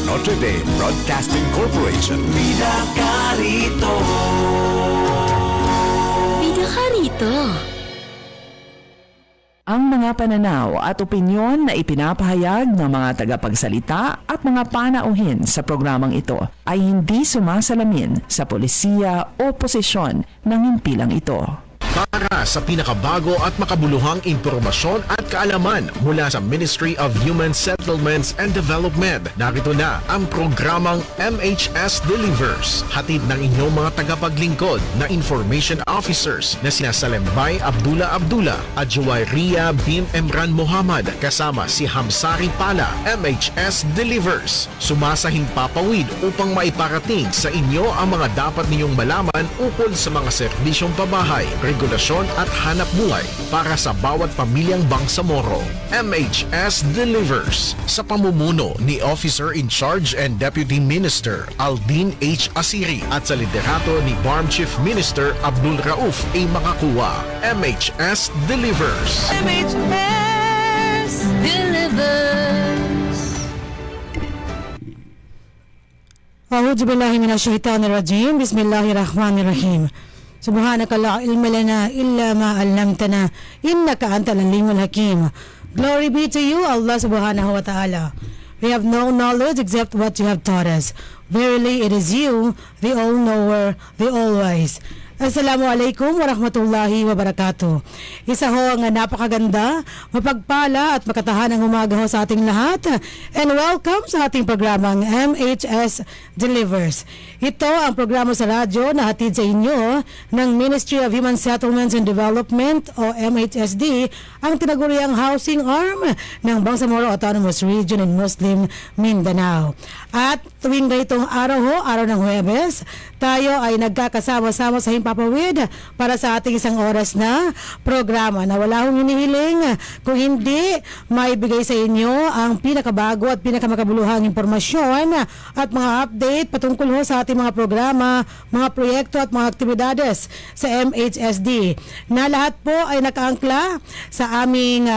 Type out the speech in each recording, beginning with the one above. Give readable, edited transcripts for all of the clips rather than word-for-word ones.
Notre Dame Broadcasting Corporation. Bida ka rito. Bida ka rito. Ang mga pananaw at opinyon na ipinapahayag ng mga tagapagsalita at mga panauhin sa programang ito ay hindi sumasalamin sa polisiya o posisyon ng himpilang ito. Para sa pinakabago at makabuluhang impormasyon at kaalaman mula sa Ministry of Human Settlements and Development, narito na ang programang MHS Delivers. Hatid ng inyong mga tagapaglingkod na information officers na sina Salembay Abdullah at Juwayriya bin Emran Muhammad kasama si Hamsari Pala. MHS Delivers, sumasahing papawid upang maiparating sa inyo ang mga dapat ninyong malaman ukol sa mga serbisyong pabahay, regulasyon at hanap buhay para sa bawat pamilyang Bangsamoro. MHS Delivers sa pamumuno ni Officer in Charge and Deputy Minister Aldin H. Asiri at sa liderato ni BARM Chief Minister Abdul Rauf A. Makakuwa. MHS Delivers. MHS delivers. A'udhu billahi minasyaitanir rajim. Bismillahirrahmanirrahim. Subhanaka la ilma lana illa ma 'allamtana innaka antal alimul hakim. Glory be to you, Allah subhanahu wa ta'ala. We have no knowledge except what you have taught us. Verily it is you, the all-knower, the all-wise. Assalamualaikum warahmatullahi wabarakatuh. Isa ho ang napakaganda, mapagpala at makatahanang umaga ho sa ating lahat. And welcome sa ating programang MHS Delivers. Ito ang programa sa radyo na hatid sa inyo ng Ministry of Human Settlements and Development o MHSD, ang tinaguriang housing arm ng Bangsamoro Autonomous Region in Muslim Mindanao. At tuwing ganitong araw ho, araw ng Huwebes, tayo ay nagkakasama-sama sa himpapawid para sa ating isang oras na programa na wala hong hinihiling kung hindi maibigay sa inyo ang pinakabago at pinakamakabuluhang impormasyon at mga update patungkol ho sa ating mga programa, mga proyekto at mga aktibidades sa MHSD na lahat po ay nakaangkla sa aming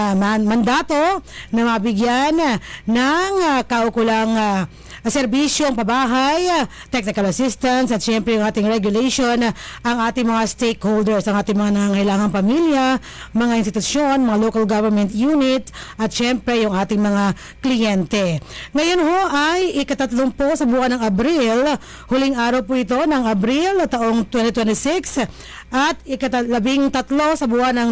mandato na mabigyan ng kaukulang serbisyong pabahay, technical assistance at syempre yung ating regulation, ang ating mga stakeholders, ang ating mga nangangailangang pamilya, mga institusyon, mga local government unit at syempre yung ating mga kliyente. Ngayon ho ay ika-30 sa buwan ng Abril, huling araw po ito ng Abril taong 2026 at ika-13 sa buwan ng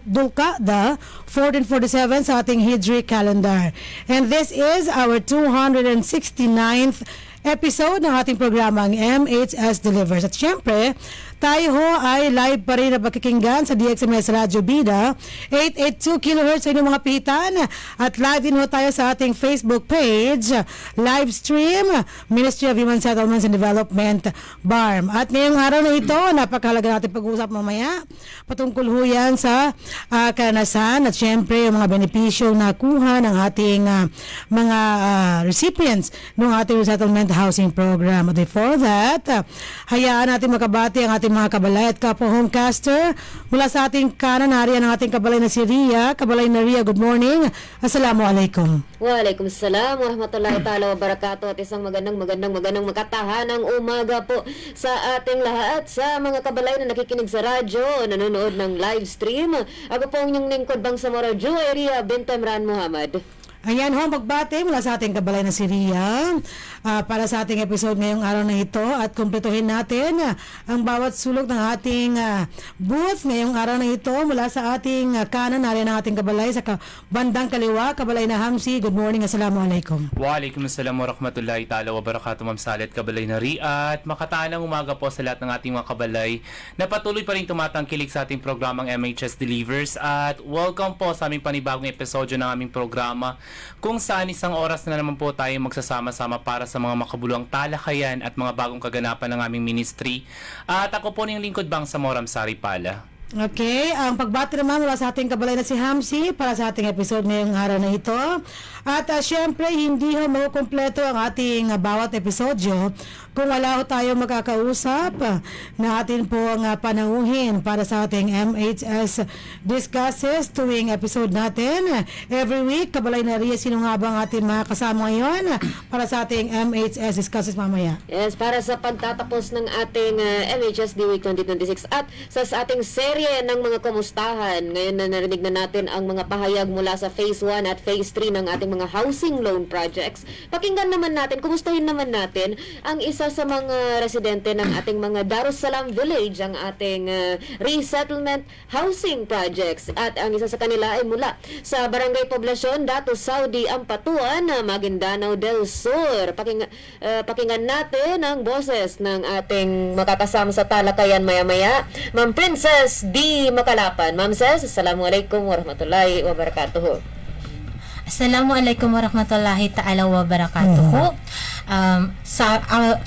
Dulqa'dah 1447 sa ating Hijri calendar. And this is our 269th episode ng ating programang MHS Delivers. At syempre, tayo ho ay live pa rin na pagkikinggan sa DXMS Radio Bida 882 kHz sa inyong mga pitan at live din ho tayo sa ating Facebook page, live stream Ministry of Human Settlements and Development BARM. At ngayong araw na ito, napakahalaga natin pag-uusap mamaya patungkol ho yan sa karanasan at syempre yung mga benepisyo na kuha ng ating mga recipients ng ating resettlement housing program. But before that, hayaan natin makabati ang ating mga kabalay at kapwa homecaster. Mula sa ating kanan, harian ang ating kabalay na si Ria. Kabalay na Ria, good morning. Assalamualaikum. Waalaikumsalam warahmatullahi ta'ala wabarakatuh at isang magandang makatahanang umaga po sa ating lahat, sa mga kabalay na nakikinig sa radyo, nanonood ng live stream. Ako po ang inyong lingkod Bangsamoro, Juwayriya bin Emran Muhammad. Ayan ho, magbate mula sa ating kabalay na si Ria para sa ating episode ngayong araw na ito at kumpletuhin natin ang bawat sulok ng ating booth ngayong araw na ito mula sa ating kanan, nariyan ang ating kabalay sa bandang kaliwa, kabalay na Hamsi. Good morning, assalamualaikum. Waalaikumsalam warahmatullahi ta'ala wabarakatuh, Ma'am Salet, kabalay na Ria at makataanang umaga po sa lahat ng ating mga kabalay na patuloy pa rin tumatangkilik sa ating programang MHS Delivers at welcome po sa aming panibagong episodyo ng aming programa kung saan isang oras na naman po tayo magsasama-sama para sa mga makabuluhang talakayan at mga bagong kaganapan ng aming ministry. At ako po yung lingkod Bangsamoro, Hamsari Pala. Okay, ang pagbati naman mula sa ating kabalay na si Hamsi para sa ating episode ngayong araw na ito. At syempre, hindi ho makukumpleto ang ating bawat episodyo Kung wala ho tayo makakausap, natin po ang panauhin para sa ating MHS Discusses tuwing episode natin. Every week, Kabalay na Ria, sino nga ba ang ating mga kasama ngayon para sa ating MHS Discusses mamaya? Yes, para sa pagtatapos ng ating MHSD Week 2026 at sa ating serye ng mga kamustahan. Ngayon na narinig na natin ang mga pahayag mula sa Phase 1 at Phase 3 ng ating mga housing loan projects. Pakinggan naman natin, kumustahin naman natin ang isa sa mga residente ng ating mga Darussalam Village, ang ating resettlement housing projects. At ang isa sa kanila ay mula sa Barangay Poblasyon, Datu Saudi, Ampatuan, Maguindanao del Sur. Pakinggan natin ang boses ng ating makakasama sa talakayan maya-maya, Ma'am Princess D. Makalapan. Ma'am Ses, Assalamualaikum warahmatullahi wabarakatuh. Assalamualaikum warahmatullahi ta'ala wabarakatuh.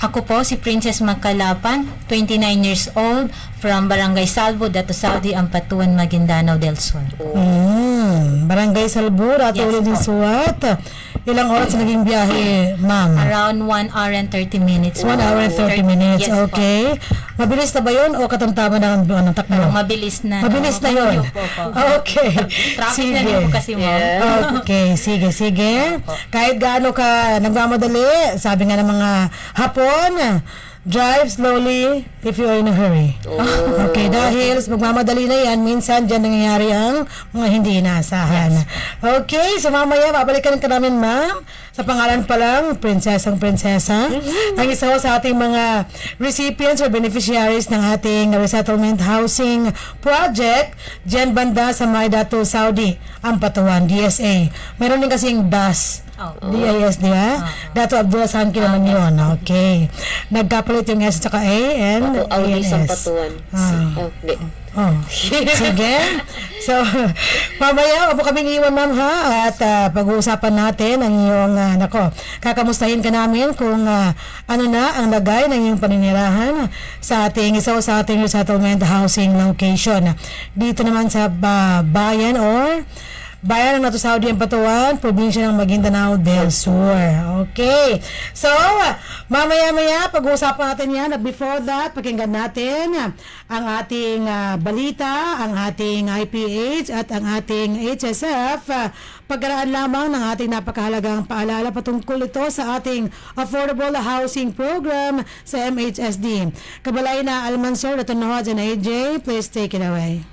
Ako po si Princess Makalapan, 29 years old, from Barangay Salvo, Datu Saudi, Ampatuan, Maguindanao del Sur. Barangay Salvo, Datu Yes, del Suat. Ilang oras naging biyahe, ma'am? Around 1 hour and 30 minutes. 1 hour and 30 minutes, Yes, po. okay. Mabilis na ba yun o katamtaman ng takbo? Mabilis na. Mabilis na yun. Okay. Traffic na rin po kasi, ma'am. Okay, sige. Kahit gaano ka nagmamadali, sabi nga ng mga Hapon, drive slowly if you are in a hurry. Okay, dahil magmamadali na yan, minsan dyan nangyayari ang mga hindi inaasahan. Okay, so mamaya babalikan ka namin, ma'am, sa pangalan pa lang, prinsesa. Ang isa sa ating mga recipients or beneficiaries ng ating resettlement housing project dyan banda sa Datu Saudi, Ampatuan, DSA. Meron din kasing DAS. DIS, di ba? Datu Abdullah Sanki naman yun. Okay. Nagkapalit yung S at A and Audi AS. Sampatuan. Sige. So, mamaya, upo kaming iwan, ma'am, ha? At pag-uusapan natin ang iyong, kakamustahin ka namin kung ano na ang lagay ng iyong paninirahan sa ating resettlement housing location. Dito naman sa bayan ng Datu Saudi, Ampatuan, probinsya ng Maguindanao del Sur. Okay. So, mamaya-maya, pag-uusapan natin yan. Before that, pakinggan natin ang ating balita, ang ating IPH at ang ating HSF. Pagkaraan lamang ng ating napakahalagang paalala patungkol ito sa ating Affordable Housing Program sa MHSD. Kabalay na Almansor, Datonohad and AJ, please take it away.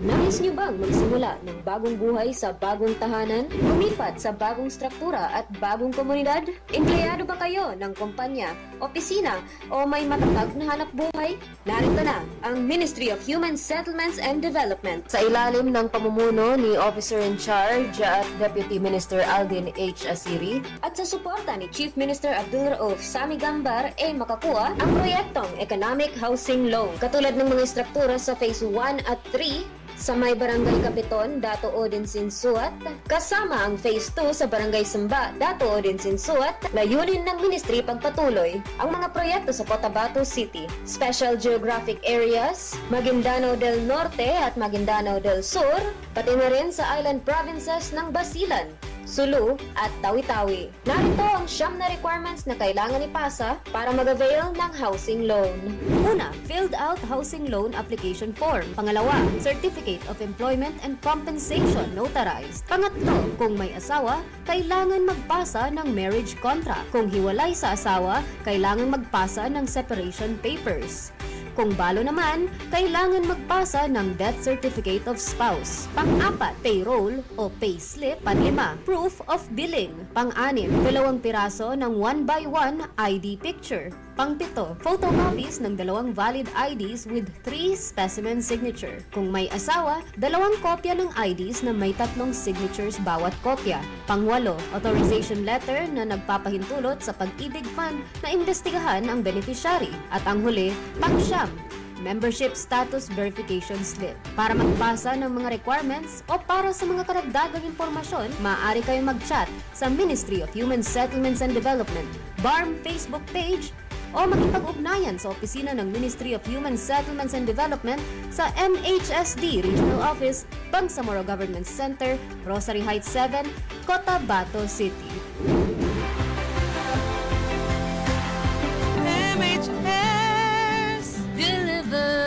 Nais niyo bang magsimula ng bagong buhay sa bagong tahanan? Lumipat sa bagong struktura at bagong komunidad? Empleyado ba kayo ng kumpanya, opisina o may matatag na hanap buhay? Narito na ang Ministry of Human Settlements and Development sa ilalim ng pamumuno ni Officer in Charge at Deputy Minister Aldin H. Asiri at sa suporta ni Chief Minister Abdul Rauf Sami Gambar makakuha ang proyektong Economic Housing Loan katulad ng mga struktura sa Phase 1 at 3 sa may Barangay Kapiton, Datu Odinsin Suat, kasama ang Phase 2 sa Barangay Samba, Datu Odinsin Suat. Layunin ng Ministry pagpatuloy ang mga proyekto sa Cotabato City, Special Geographic Areas, Maguindanao del Norte at Maguindanao del Sur, pati na rin sa island provinces ng Basilan, Sulu at Tawi-Tawi. Narito ang 9 na requirements na kailangan ipasa para mag-avail ng housing loan. Una, filled out housing loan application form. Pangalawa, Certificate of Employment and Compensation notarized. Pangatlo, kung may asawa, kailangan magpasa ng marriage contract. Kung hiwalay sa asawa, kailangan magpasa ng separation papers. Kung balo naman, kailangan magpasa ng death certificate of spouse. Pang-apat, payroll o payslip. Panlima, proof of billing. Pang-anim, 2 piraso ng 1x1 ID picture. Pang-pito, photocopies ng 2 valid IDs with 3 specimen signature. Kung may asawa, 2 kopya ng IDs na may 3 signatures bawat kopya. Pang-walo, authorization letter na nagpapahintulot sa Pag-ibig Fund na imbestigahan ang beneficiary. At ang huli, pang-siyam, membership status verification slip. Para magpasa ng mga requirements o para sa mga karagdagang impormasyon, maaari kayong mag-chat sa Ministry of Human Settlements and Development, BARM Facebook page o makipag-ugnayan sa opisina ng Ministry of Human Settlements and Development sa MHSD Regional Office, Bangsamoro Government Center, Rosary Heights 7, Cotabato City. MHS delivers.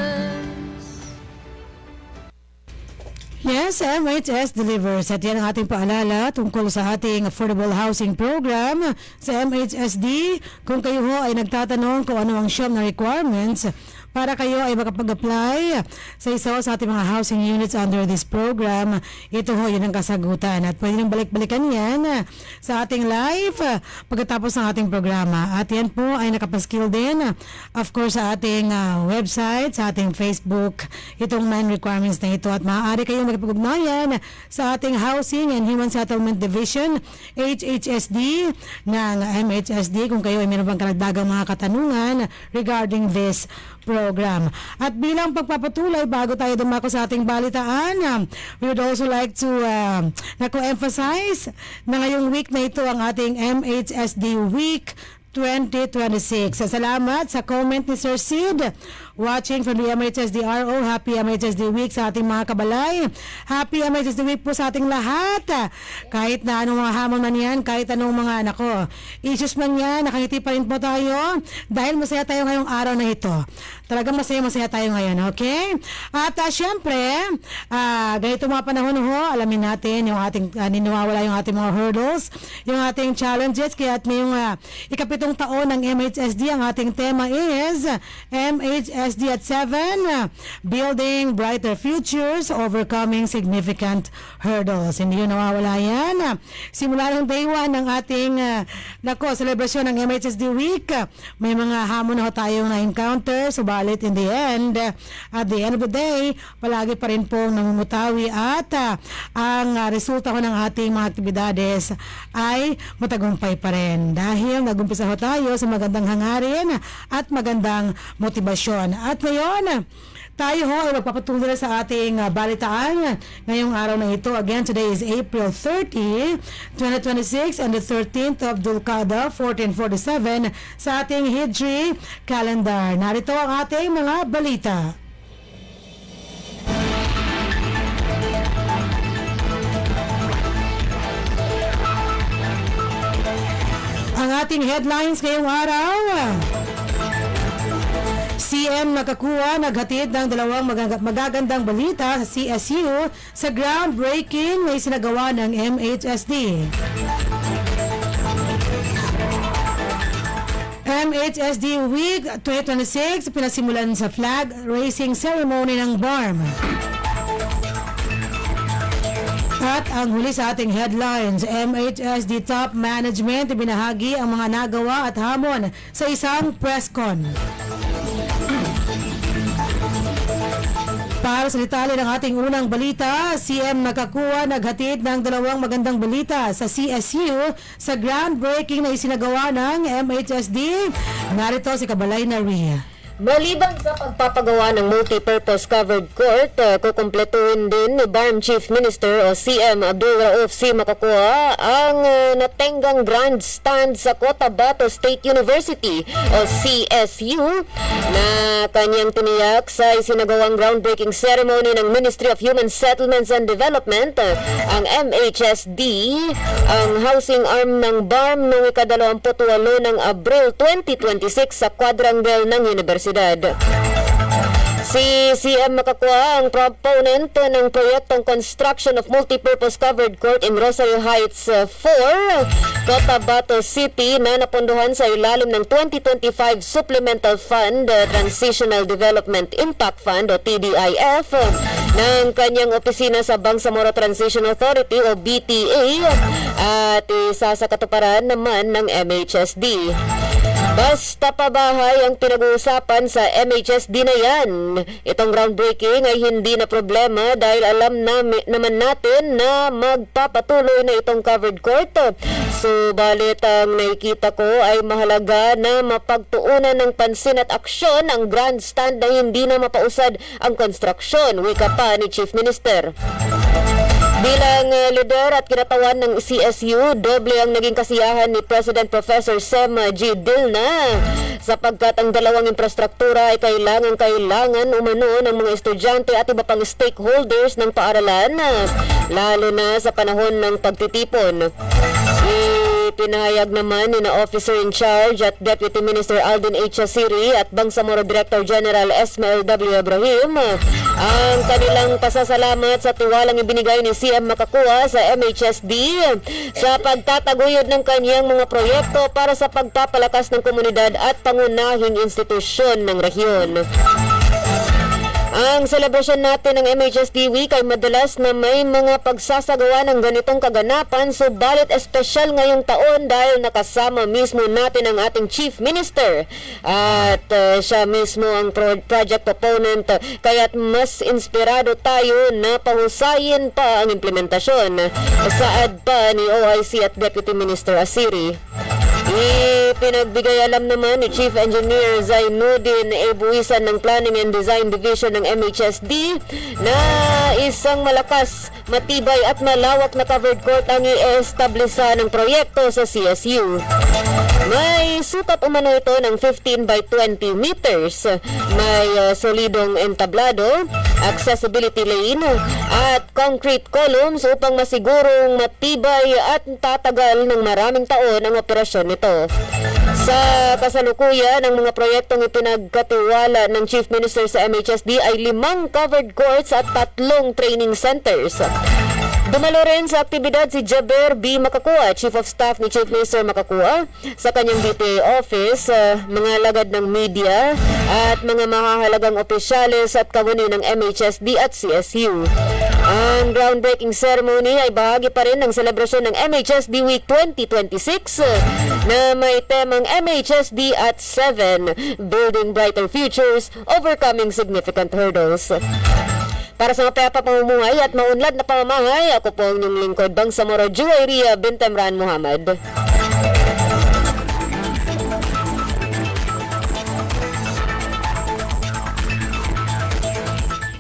Yes, MHS delivers. At yan ang ating paalala tungkol sa ating affordable housing program sa MHSD. Kung kayo ho ay nagtatanong kung ano ang siyam na requirements para kayo ay makapag-apply sa isa sa ating mga housing units under this program, ito ho yun ang kasagutan. At pwede nang balik-balikan yan sa ating live pagkatapos ng ating programa. At yan po ay nakapaskill din, of course, sa ating website, sa ating Facebook, itong 9 requirements na ito. At maaari kayong makipag-ugnayan sa ating Housing and Human Settlement Division, HHSD, ng MHSD kung kayo ay meron bang karagdagang mga katanungan regarding this program. At bilang pagpapatuloy, bago tayo dumako sa ating balitaan, we would also like to emphasize na ngayong week na ito ang ating MHSD Week 2026. Salamat sa comment ni Sir Sid watching from the MHSDRO. Happy MHSD Week sa ating mga kabalay. Happy MHSD Week po sa ating lahat. Kahit na anong mga hamon man yan, kahit anong mga issues man yan, nakangiti pa rin po tayo dahil masaya tayo ngayong araw na ito. Talagang masaya tayo ngayon, okay? At syempre, ganito mga panahon ho, alamin natin yung ating niniwawala yung ating mga hurdles, yung ating challenges, kaya at ngayong ikapitong taon ng MHSD, ang ating tema is MHSD at 7, Building Brighter Futures, Overcoming Significant Hurdles. Hindi yun nawawala yan. Simula ng day 1 ng ating celebration ng MHSD Week, may mga hamon na ho tayong na-encounter, subalit in the end, at the end of the day, palagi pa rin pong namumutawi at ang resulta ho ng ating mga aktibidades ay matagumpay pa rin dahil nagumpisa ho tayo sa magandang hangarin at magandang motibasyon. At ngayon, tayo ho ay magpapatuloy sa ating balitaan ngayong araw na ito. Again, today is April 30, 2026 and the 13th of Dulqa'dah, 1447 sa ating Hijri calendar. Narito ang ating mga balita. Ang ating headlines ngayong araw: CM nakakuha, naghatid ng dalawang magagandang balita sa CSU sa groundbreaking na isinagawa ng MHSD. MHSD Week 2026 pinasimulan sa flag raising ceremony ng BARM. At ang huli sa ating headlines, MHSD top management ibinahagi ang mga nagawa at hamon sa isang press con. Para sa detalye ng ating unang balita, CM nakakuha, naghatid ng dalawang magandang balita sa CSU sa groundbreaking na isinagawa ng MHSD. Narito si Kabalay Nari. Maliban sa pagpapagawa ng multi-purpose covered court, kukumpletuhin din ni BARM Chief Minister o CM Abdul Rauf C. Makakua ang natenggang grandstand sa Cotabato State University o CSU na kanyang tiniyak sa isinagawang groundbreaking ceremony ng Ministry of Human Settlements and Development, ang MHSD, ang housing arm ng BARM noong ika-28 ng Abril 2026 sa quadrangle ng Universidad. Si CM Makakua ang proponent ng proyektong construction of multipurpose covered court in Rosary Heights 4, Cotabato City na napunduhan sa ilalim ng 2025 Supplemental Fund, Transitional Development Impact Fund o TDIF, ng kanyang opisina sa Bangsamoro Transition Authority o BTA at isa sa katuparan naman ng MHSD. Basta pabahay ang pinag-uusapan sa MHSD na yan. Itong groundbreaking ay hindi na problema dahil alam naman natin na magpapatuloy na itong covered court. Subalit ang nakikita ko ay mahalaga na mapagtuunan ng pansin at aksyon ang grandstand na hindi na mapausad ang konstruksyon, wika pa ni Chief Minister. Bilang leader at kinatawan ng CSU, doble ang naging kasiyahan ni President Professor Sem G. Dilna sapagkat ang dalawang infrastruktura ay kailangan umano ng mga estudyante at iba pang stakeholders ng paaralan, lalo na sa panahon ng pagtitipon. Pinahayag naman ni na Officer in Charge at Deputy Minister Alden H. Asiri at Bangsamoro Director General Esmael W. Ibrahim ang kanilang pasasalamat sa tiwalang ibinigay ni CM Makakuha sa MHSD sa pagtataguyod ng kanyang mga proyekto para sa pagpapalakas ng komunidad at pangunahing institusyon ng rehiyon. Ang selebrasyon natin ng MHSD Week ay madalas na may mga pagsasagawa ng ganitong kaganapan, subalit espesyal ngayong taon dahil nakasama mismo natin ang ating Chief Minister at siya mismo ang project opponent, kaya't mas inspirado tayo na pahusayin pa ang implementasyon saad pa ni OIC at Deputy Minister Asiri. Ipinagbigay alam naman ni Chief Engineer Zainuddin Ebuisan ng Planning and Design Division ng MHSD na isang malakas, matibay at malawak na covered court ang i-establisa ng proyekto sa CSU. May sukat umano ito ng 15 by 20 meters. May solidong entablado, accessibility lane at concrete columns upang masigurong matibay at tatagal ng maraming taon ang operasyon nito. Sa kasalukuyan, ang mga proyektong ipinagkatiwala ng Chief Minister sa MHSD ay 5 covered courts at 3 training centers. Dumalo rin sa aktibidad si Jaber B. Makakuha, Chief of Staff ni Chief Minister Makakuha, sa kanyang DPA office, mga lagad ng media at mga mahahalagang opisyales at kawani ng MHSD at CSU. Ang groundbreaking ceremony ay bahagi pa rin ng selebrasyon ng MHSD Week 2026 na may temang MHSD at 7, Building Brighter Futures, Overcoming Significant Hurdles. Para sa mapayapa pamumuhay at maunlad na pamamahay, ako po ang inyong lingkod, Bangsamoro Juwayria bint Emran Muhammad.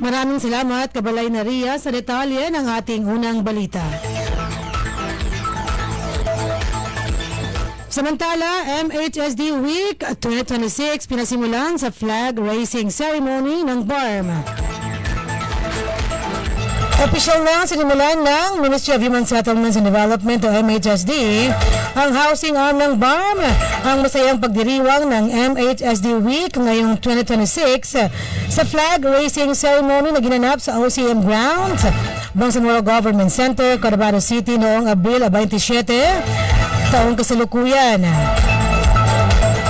Maraming salamat, Kabalay na Ria, sa detalye ng ating unang balita. Samantala, MHSD Week 2026 pinasimulan sa flag raising ceremony ng BARM. Opisyal na sinimulan ng Ministry of Human Settlements and Development o MHSD ang housing arm ng BARM. Ang masayang pagdiriwang ng MHSD Week ngayong 2026 sa flag raising ceremony na ginanap sa OCM Grounds, Bangsamoro Government Center, Cotabato City noong Abril 27, taong kasalukuyan.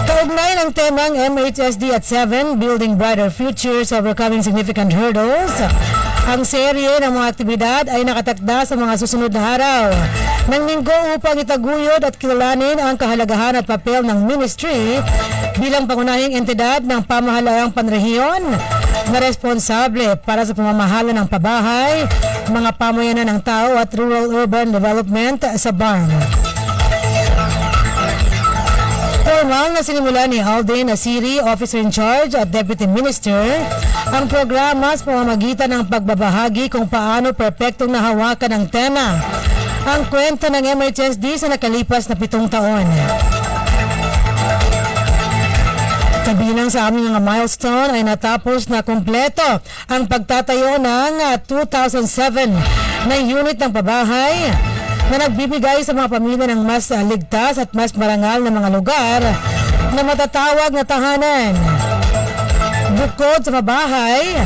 Kaugnay ng temang MHSD at 7, Building Brighter Futures, Overcoming Significant Hurdles, ang serye ng mga aktibidad ay nakatakda sa mga susunod na araw ng linggo upang itaguyod at kilalanin ang kahalagahan at papel ng ministry bilang pangunahing entidad ng pamahalaang panrehiyon na responsable para sa pamamahala ng pabahay, mga pamayanan ng tao at rural-urban development sa BARM. Formal na sinimula ni Alden Asiri, Officer in Charge at Deputy Minister, ang programa sa pamamagitan ng pagbabahagi kung paano perpektong nahawakan ng tema ang kwento ng MHSD sa nakalipas na 7 taon. Kabilang sa aming mga milestone ay natapos na kumpleto ang pagtatayo ng 2007 na unit ng pabahay na nagbibigay sa mga pamilya ng mas ligtas at mas marangal na mga lugar na matatawag na tahanan. Bukod sa pabahay,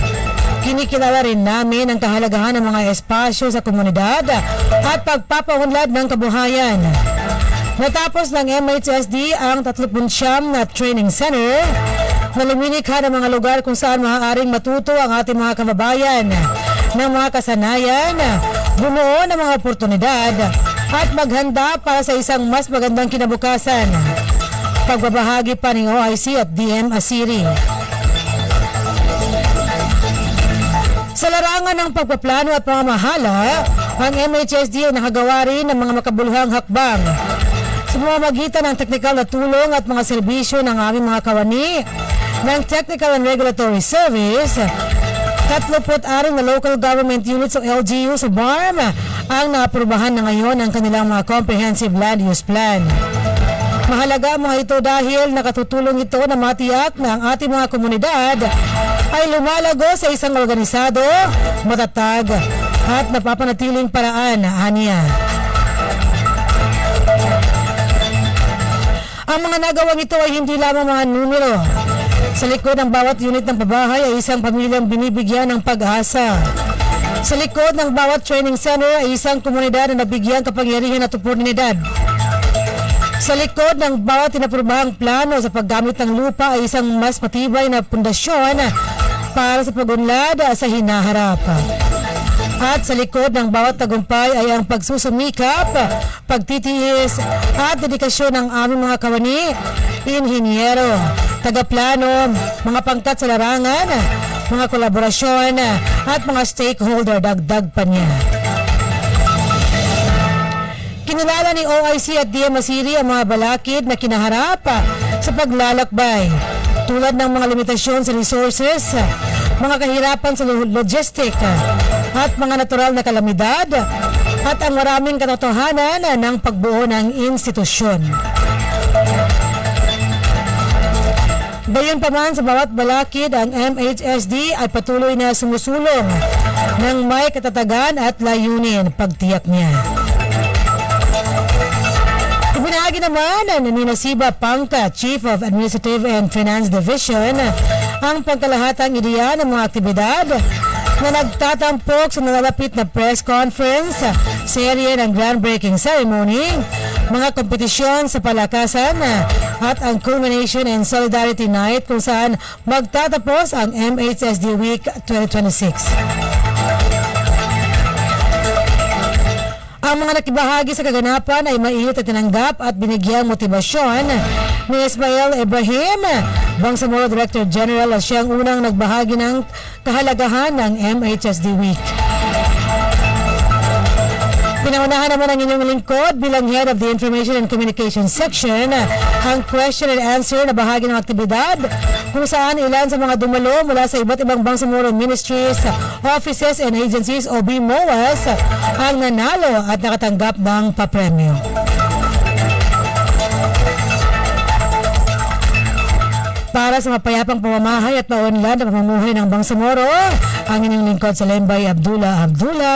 kinikilala rin namin ang kahalagahan ng mga espasyo sa komunidad at pagpapaunlad ng kabuhayan. Natapos ng MHSD ang 39 na training center na lumilikha ng mga lugar kung saan maaaring matuto ang ating mga kababayan ng mga kasanayan, bumuo ng mga oportunidad at maghanda para sa isang mas magandang kinabukasan. Pagbabahagi pa ng OIC at DM Asiri. Sa larangan ng pagpaplano at pamamahala, ang MHSD ay nakagawa rin ng mga makabuluhang hakbang sa pamamagitan ng teknikal na tulong at mga serbisyo ng aming mga kawani ng Technical and Regulatory Service. 36 na local government units o LGU sa BARM ang naaprubahan na ngayon ang kanilang mga comprehensive land use plan. Mahalaga mga ito dahil nakatutulong ito na matiyak na ang ating mga komunidad ay lumalago sa isang organisado, matatag at napapanatiling paraan na aniya. Ang mga nagawang ito ay hindi lamang mga numero. Sa likod ng bawat unit ng pabahay ay isang pamilyang binibigyan ng pag-asa. Sa likod ng bawat training center ay isang komunidad na nabigyan kapangyarihan at oportunidad. Sa likod ng bawat inaprubahang plano sa paggamit ng lupa ay isang mas matibay na pundasyon para sa pag-unlad sa hinaharap. At sa likod ng bawat tagumpay ay ang pagsusumikap, pagtitiis at dedikasyon ng aming mga kawani, inhinyero, tagaplano, mga pangkat sa larangan, mga kolaborasyon at mga stakeholder, dagdag pa niya. Kinilala ni OIC at DM Masiri ang mga balakid na kinaharap sa paglalakbay, tulad ng mga limitasyon sa resources, mga kahirapan sa logistic at mga natural na kalamidad at ang maraming katotohanan ng pagbuo ng institusyon. Gayunpaman sa bawat balakid, ang MHSD ay patuloy na sumusulong ng may katatagan at layunin, pagtiyak niya. Ibinahagi naman ni Nasiba Pangka, Chief of Administrative and Finance Division, ang pagkalahatang ideya ng mga aktibidad na nagtatampok sa nalalapit na press conference, serye ng groundbreaking ceremony, mga kompetisyon sa palakasan at ang culmination and solidarity night kung saan magtatapos ang MHSD Week 2026. Ang mga nakibahagi sa kaganapan ay mainit at tinanggap at binigyang motibasyon ni Ismael Ibrahim, Bangsamoro Director General, at siyang unang nagbahagi ng kahalagahan ng MHSD Week. Pinaunahan naman ang inyong lingkod bilang Head of the Information and Communication Section ang question and answer na bahagi ng aktibidad kung saan ilan sa mga dumalo mula sa iba't ibang Bangsamoro Ministries, Offices and Agencies o BMOAs ang nanalo at nakatanggap ng papremyo. Para sa mapayapang pamamahay at paunlad na pamumuhay ng Bangsamoro, ang inyong lingkod sa Lembay Abdullah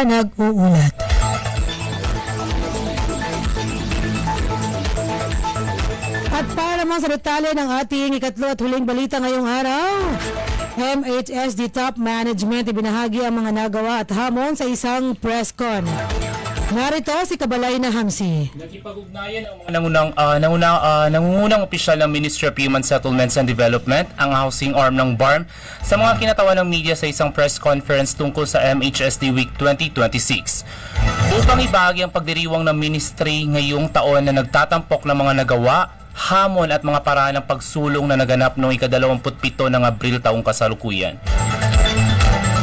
nag-uulat. At para naman sa detalye ng ating ikatlo at huling balita ngayong araw, MHSD Top Management ibinahagi ang mga nagawa at hamon sa isang press con. Narito si Kabalay na Hamsi. Nakipag-ugnayan ang mga nangungunang opisyal ng Ministry of Human Settlements and Development, ang housing arm ng BARM, sa mga kinatawan ng media sa isang press conference tungkol sa MHSD Week 2026. Upang ibahagi ang pagdiriwang ng ministry ngayong taon na nagtatampok ng mga nagawa, hamon at mga paraan ng pagsulong na naganap noong ika-27 ng Abril taong kasalukuyan.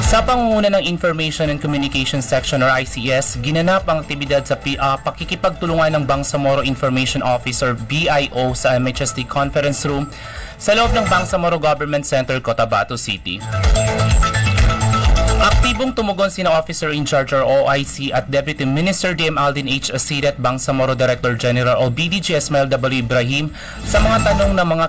Sa pangunguna ng Information and Communication Section or ICS, ginanap ang aktibidad sa pakikipagtulungan ng Bangsamoro Information Office or BIO sa MHSD Conference Room sa loob ng Bangsamoro Government Center, Cotabato City. Aktibong tumugon sina Officer in Charge or OIC at Deputy Minister DM Aldin H. Asiret, Bangsamoro Director General o BDG Ismael W. Ibrahim sa mga tanong ng mga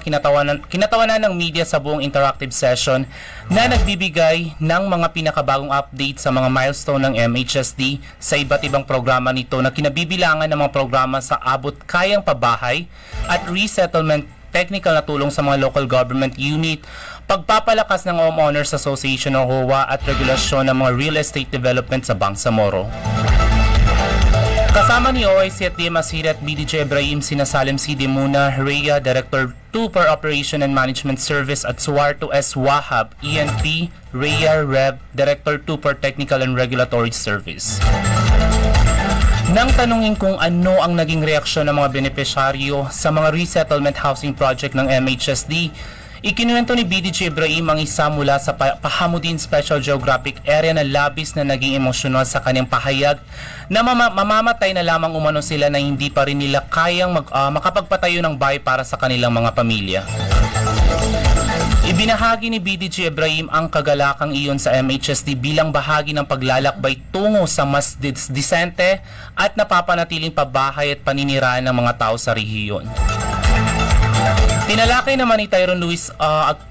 kinatawanan ng media sa buong interactive session na nagbibigay ng mga pinakabagong update sa mga milestone ng MHSD sa iba't ibang programa nito na kinabibilangan ng mga programa sa abot kayang pabahay at resettlement, technical na tulong sa mga local government unit, pagpapalakas ng Homeowners Association o HOA at regulasyon ng mga real estate development sa Bangsamoro. Kasama ni OIC at DM Masiri at BDJ Ibrahim sina Salim C. Demuna, Rhea, Director 2 per Operation and Management Service at Suarto S. Wahab, ENP, Rhea Rev, Director 2 per Technical and Regulatory Service. Nang tanungin kung ano ang naging reaksyon ng mga benepisyaryo sa mga resettlement housing project ng MHSD, ikinuwento ni BDJ Ibrahim ang isa mula sa Pahamudin Special Geographic Area na labis na naging emosyonal sa kanyang pahayag na mamamatay na lamang umano sila na hindi pa rin nila kayang makapagpatayo ng bahay para sa kanilang mga pamilya. Ibinahagi ni BDG Ibrahim ang kagalakang iyon sa MHSD bilang bahagi ng paglalakbay tungo sa mas disente at napapanatiling pabahay at paniniraan ng mga tao sa rehiyon. Tinalakay naman ni Tyrone Luis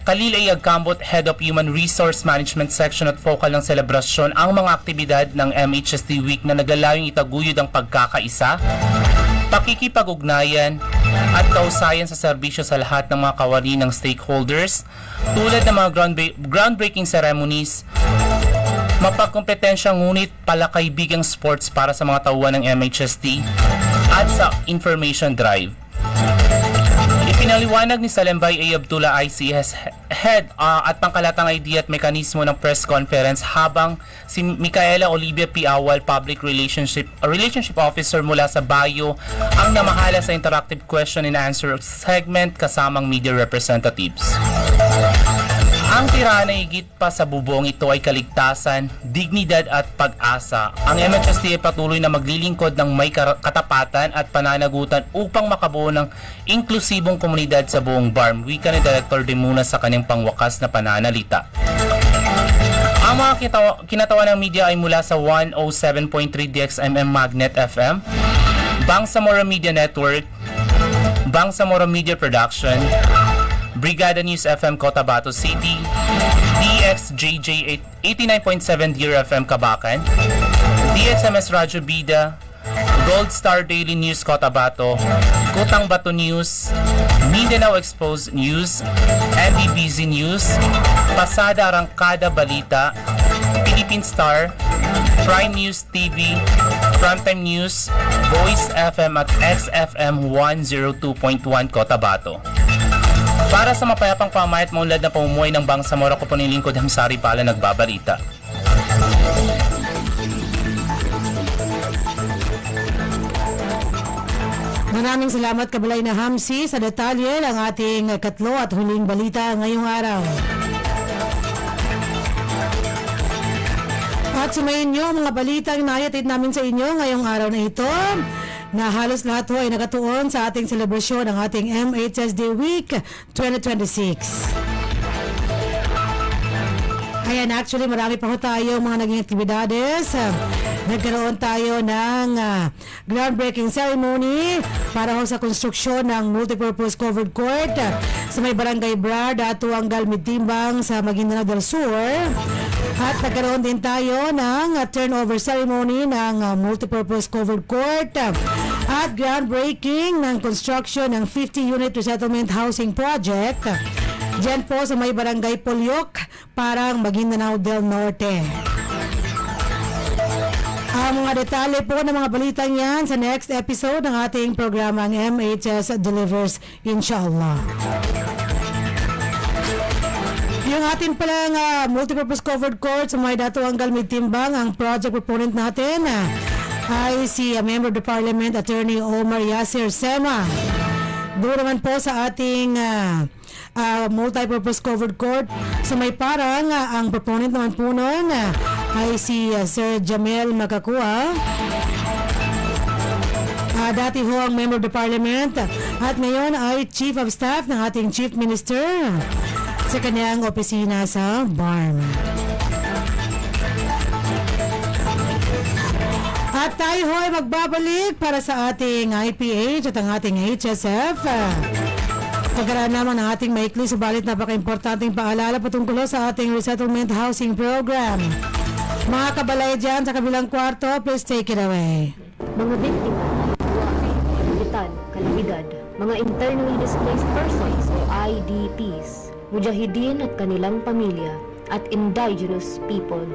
Khalil A. Agcambot, Head of Human Resource Management Section at focal ng selebrasyon ang mga aktibidad ng MHSD Week na naglalayong itaguyod ang pagkakaisa, pakikipag-ugnayan at kausayan sa serbisyo sa lahat ng mga kawani ng stakeholders tulad ng mga groundbreaking ceremonies, mapagkompetensya ngunit palakaibigang sports para sa mga tauhan ng MHSD at sa information drive. Ipinaliwanag ni Salembay A. Abdullah ICS Head at pangkalatang idea at mekanismo ng press conference habang si Micaela Olivia P. Awal, Public Relationship Officer mula sa Bayo, ang namahala sa interactive question and answer segment kasamang media representatives. Ang tirahan na higit pa sa bubong ito ay kaligtasan, dignidad at pag-asa. Ang MHSD ay patuloy na maglilingkod ng may katapatan at pananagutan upang makabuo ng inklusibong komunidad sa buong BARM. Wika ni Director Demuna sa kanyang pangwakas na pananalita. Ang mga kinatawan ng media ay mula sa 107.3 DXMM Magnet FM, Bangsamoro Media Network, Bangsamoro Media Production, Brigada News FM Cotabato City, DXJJ 89.7 Dear FM Kabakan, DXMS Radyo Bida, Gold Star Daily News Cotabato, Kutang Bato News, Mindanao Exposed News, NDBZ News, Pasada Arangkada Balita, Philippine Star, Prime News TV, Primetime News, Voice FM at XFM 102.1 Cotabato. Para sa mapayapang pamamayat maunlad na pamumuhay ng Bangsamoro, ko po ng lingkod Hamsari Pala nagbabalita. Maraming salamat Kabalay na Hamsi sa detalye ng ating katlo at huling balita ngayong araw. At sumayin nyo mga balitang naihatid namin sa inyo ngayong araw na ito, na halos lahat ho ay nakatuon sa ating selebrasyon ng ating MHSD Week 2026. Ayan, actually marami pa ho tayo mga naging aktibidades. Nagkaroon tayo ng groundbreaking ceremony para ho sa konstruksyon ng multipurpose covered court sa may barangay Brad at Tuangal Midtimbang sa Maguindanao del Sur. At nagkaroon din tayo ng turnover ceremony ng multipurpose covered court at groundbreaking ng construction ng 50-unit resettlement housing project dyan po sa may barangay Polyok, parang Maguindanao del Norte. Ang mga detalye po ng mga balitang yan sa next episode ng ating programang MHS Delivers, inshallah. Yung atin palang multipurpose covered court sa may Datuangal Midtimbang, ang project proponent natin ay si Member of the Parliament Attorney Omar Yasir Sema. Doon naman po sa ating multipurpose covered court sa may parang ang proponent naman po noon ay si Sir Jamel Makakua. Dati ho ang Member of the Parliament at ngayon ay Chief of Staff ng ating Chief Minister sa kanyang opisina sa BARM. At tayo ho ay magbabalik para sa ating IPH at ang ating HSF. Pagkaraan naman ang ating maikli subalit napaka-importanting paalala patungkol sa ating resettlement housing program. Mga kabalay dyan sa kabilang kwarto, please take it away. Mga biktima, kalangitan, kalamidad, mga internally displaced persons o IDPs, mujahideen at kanilang pamilya, at indigenous people.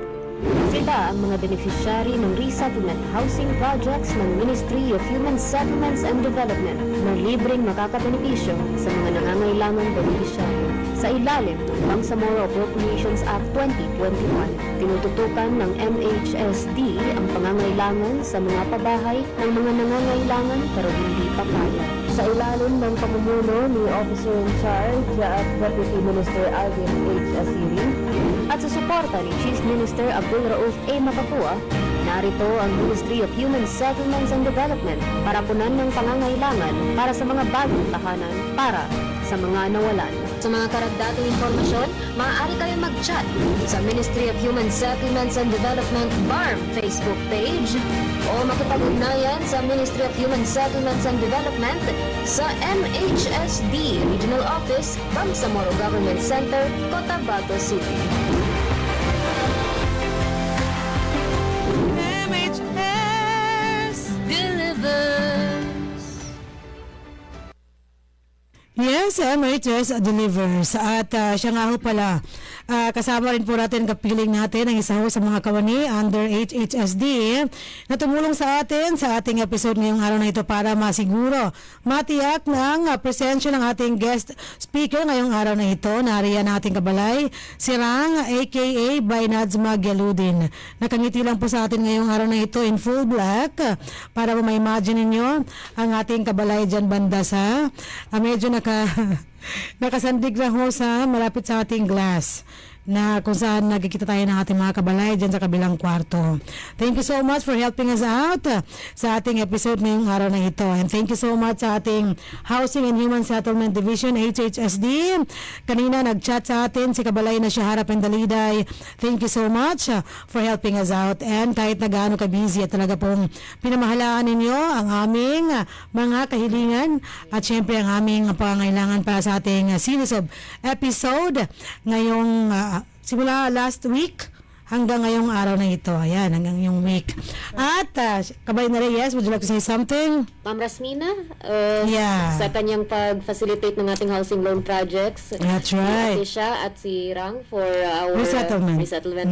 Sila ang mga beneficiary ng resettlement housing projects ng Ministry of Human Settlements and Development na libreng makakabenepisyo sa mga nangangailangang beneficiary. Sa ilalim ng Bangsamoro Appropriations Act 2021, tinututukan ng MHSD ang pangangailangan sa mga pabahay ng mga nangangailangan pero hindi pa kaya. Sa ilalim ng pamumuno ni Officer in Charge at Deputy Minister Alvin H. Asiri at sa suporta ni Chief Minister Abdul Rauf A. Makakua, narito ang Ministry of Human Settlements and Development para punan ng pangangailangan para sa mga bagong tahanan para sa mga nawalan. Sa mga karagdagang impormasyon, maaari kayong mag-chat sa Ministry of Human Settlements and Development BARM Facebook page o makipag-ugnayan sa Ministry of Human Settlements and Development sa MHSD Regional Office, Bangsamoro Government Center, Cotabato City. MHS delivers. Yes, MHS delivers. At siya nga ho pala, kasama rin po natin kapiling natin ang isa ho sa mga kawani under HHSD na tumulong sa atin sa ating episode ngayong araw na ito para masiguro, matiyak ng presensya ng ating guest speaker ngayong araw na ito. Nariyan nating kabalay, si Rang aka by Nadsma Geludin. Nakangiti lang po sa atin ngayong araw na ito in full black para po ma-imagine ninyo ang ating kabalay dyan banda sa medyo nakasandig lang ho sa malapit sa ating glass na kung saan nagkikita tayo ng ating mga kabalay dyan sa kabilang kwarto. Thank you so much for helping us out sa ating episode ngayong araw na ito. And thank you so much sa ating Housing and Human Settlement Division, HHSD. Kanina nag-chat sa atin si kabalay na Shahara Pendaliday. Thank you so much for helping us out. And kahit na gaano ka-busy at talaga pong pinamahalaan ninyo ang aming mga kahilingan at syempre ang aming pangangailangan para sa ating series of episode ngayong simula last week hanggang ngayong araw na ito. Ayan, hanggang yung week. At, Kabay na Reyes, would you like to say something? Ma'am Rasmina, Yeah. sa kanyang pag-facilitate ng ating housing loan projects. That's right. Si Atisha at si Rang for our Resettlement.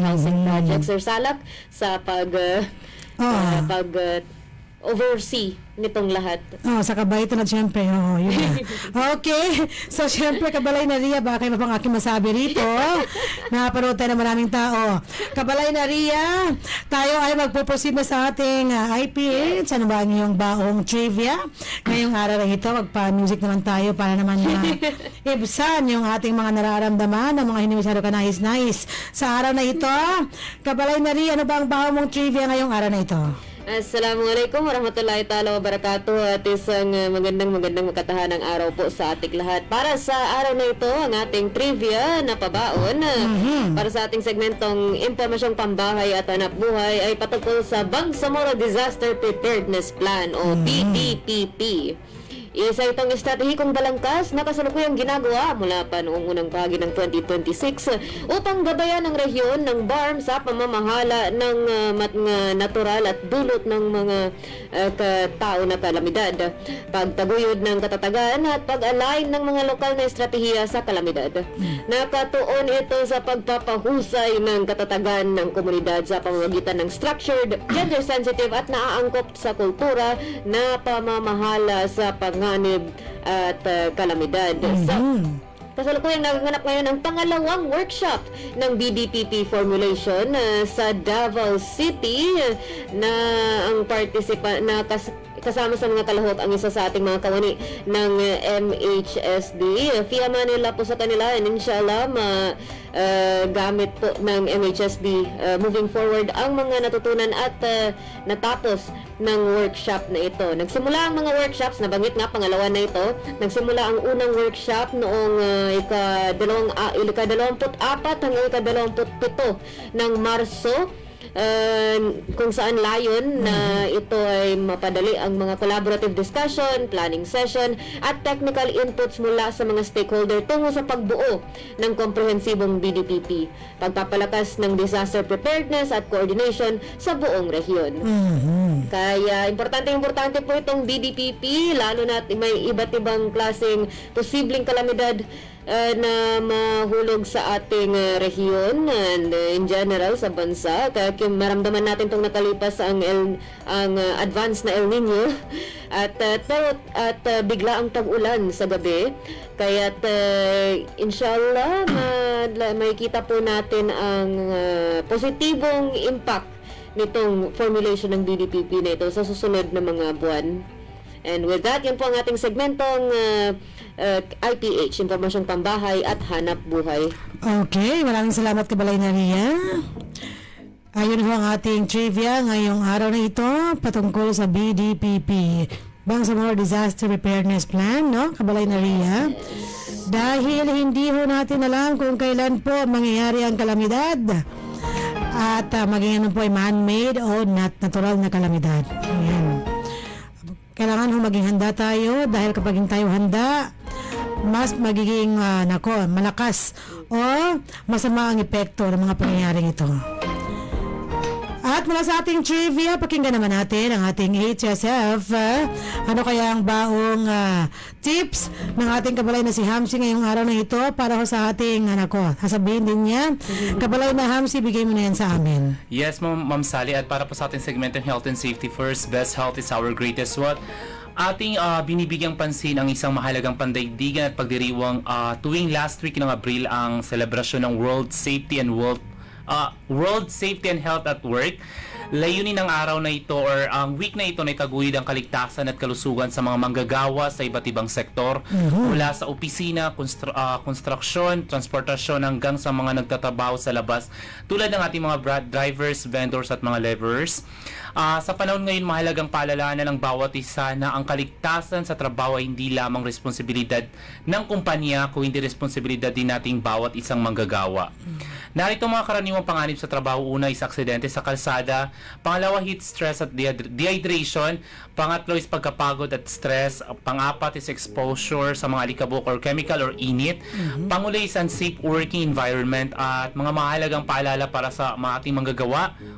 housing projects. Sir Salak sa oversee nitong lahat. Sa kabay ito na siyempre. Yun na. Okay. So, siyempre, Kabalay na Ria, baka iba pang aking masabi rito. Napanood tayo ng maraming tao. Kabalay na Ria, tayo ay magpo-proceed na sa ating IPH. Ano ba ang iyong baong trivia? Ngayong araw na ito, magpa-music naman tayo para naman ibsan yung ating mga nararamdaman, ng mga hindi masyado ka nais-nais. Sa araw na ito, Kabalay na Ria, ano ba ang baong mong trivia ngayong araw na ito? Assalamualaikum warahmatullahi ta'ala wabarakatuh at isang magandang makatahanang araw po sa ating lahat. Para sa araw na ito, ang ating trivia na pabaon para sa ating segmentong Impormasyong Pambahay at Hanap Buhay ay patungkol sa Bangsamoro Disaster Preparedness Plan o BDPP. Isa itong estratehikong balangkas na kasalukuyang ginagawa mula pa noong unang bahagi ng 2026 upang gabayan ang rehiyon ng BARM sa pamamahala ng mga natural at dulot ng mga tao na kalamidad, pagtaguyod ng katatagan at pag-align ng mga lokal na estratehiya sa kalamidad. Nakatuon ito sa pagpapahusay ng katatagan ng komunidad sa pamamagitan ng structured, gender-sensitive at naaangkop sa kultura na pamamahala sa panganib at kalamidad. Kasalukuyang nagaganap ngayon ang pangalawang workshop ng BDPP formulation sa Davao City na ang kasama sa mga kalahok ang isa sa ating mga kawani ng MHSD. Fiya Manila po sa kanila and inshallah gamit po ng MHSD moving forward ang mga natutunan at natapos ng workshop na ito. Nagsimula ang mga workshops, nabanggit nga pangalawa na ito. Nagsimula ang unang workshop noong ika-24 hanggang ika-27 ng Marso. Kung saan layon na ito ay mapadali ang mga collaborative discussion, planning session at technical inputs mula sa mga stakeholder tungo sa pagbuo ng komprehensibong BDPP, pagpapalakas ng disaster preparedness at coordination sa buong rehiyon. Kaya importante po itong BDPP, lalo na may iba't ibang klaseng posibleng kalamidad na mahulog sa ating rehiyon and in general sa bansa. Kaya maramdaman natin itong nakalipas ang advance na El Nino at bigla ang tag-ulan sa gabi. Kaya inshallah may kita po natin ang positibong impact nitong formulation ng BDPP na ito sa susunod na mga buwan. And with that, yan po ang ating segmentong IPH, Impormasyong Pambahay at Hanap Buhay. Okay, maraming salamat Kabalay na Ria. Ayun po ang ating trivia ngayong araw na ito patungkol sa BDPP, Bangsamoro Disaster Preparedness Plan, no? Kabalay na Ria. Dahil hindi ho natin alam kung kailan po mangyayari ang kalamidad. At maging ano po ay man-made o natural na kalamidad. Ayan. Kailangan ho maging handa tayo dahil kapag hindi tayo handa, mas magiging malakas o masama ang epekto ng mga pangyayaring ito. At mula sa ating trivia, pakinggan naman natin ang ating HSF. Ano kaya ang baong tips ng ating kabalay na si Hamsi ngayong araw na ito para ho sa ating sasabihin din niya. Kabalay na Hamsi, bigay mo na yan sa amin. Yes, Ma'am Sally, at para po sa ating segmentong Health and Safety First, Best Health is our greatest wealth. Ating binibigyang pansin ang isang mahalagang pandaigdigan at pagdiriwang tuwing last week ng Abril ang selebrasyon ng World Safety and Health at Work. Layunin ng araw na ito or ang week na ito na itaguyod ang kaligtasan at kalusugan sa mga manggagawa sa iba't ibang sektor, mula sa opisina, konstruksyon, transportasyon hanggang sa mga nagtatrabaho sa labas tulad ng ating mga drivers, vendors at mga laborers. Sa panahon ngayon, mahalagang paalalahanan ng bawat isa na ang kaligtasan sa trabaho ay hindi lamang responsibilidad ng kumpanya, kung hindi responsibilidad din nating bawat isang manggagawa. Narito mga karaniwang panganib sa trabaho. Una is aksidente sa kalsada. Pangalawa, heat stress at dehydration. Pangatlo is pagkapagod at stress. Pang-apat is exposure sa mga alikabok or chemical or init. Panguli is unsafe working environment. At mga mahalagang paalala para sa mga ating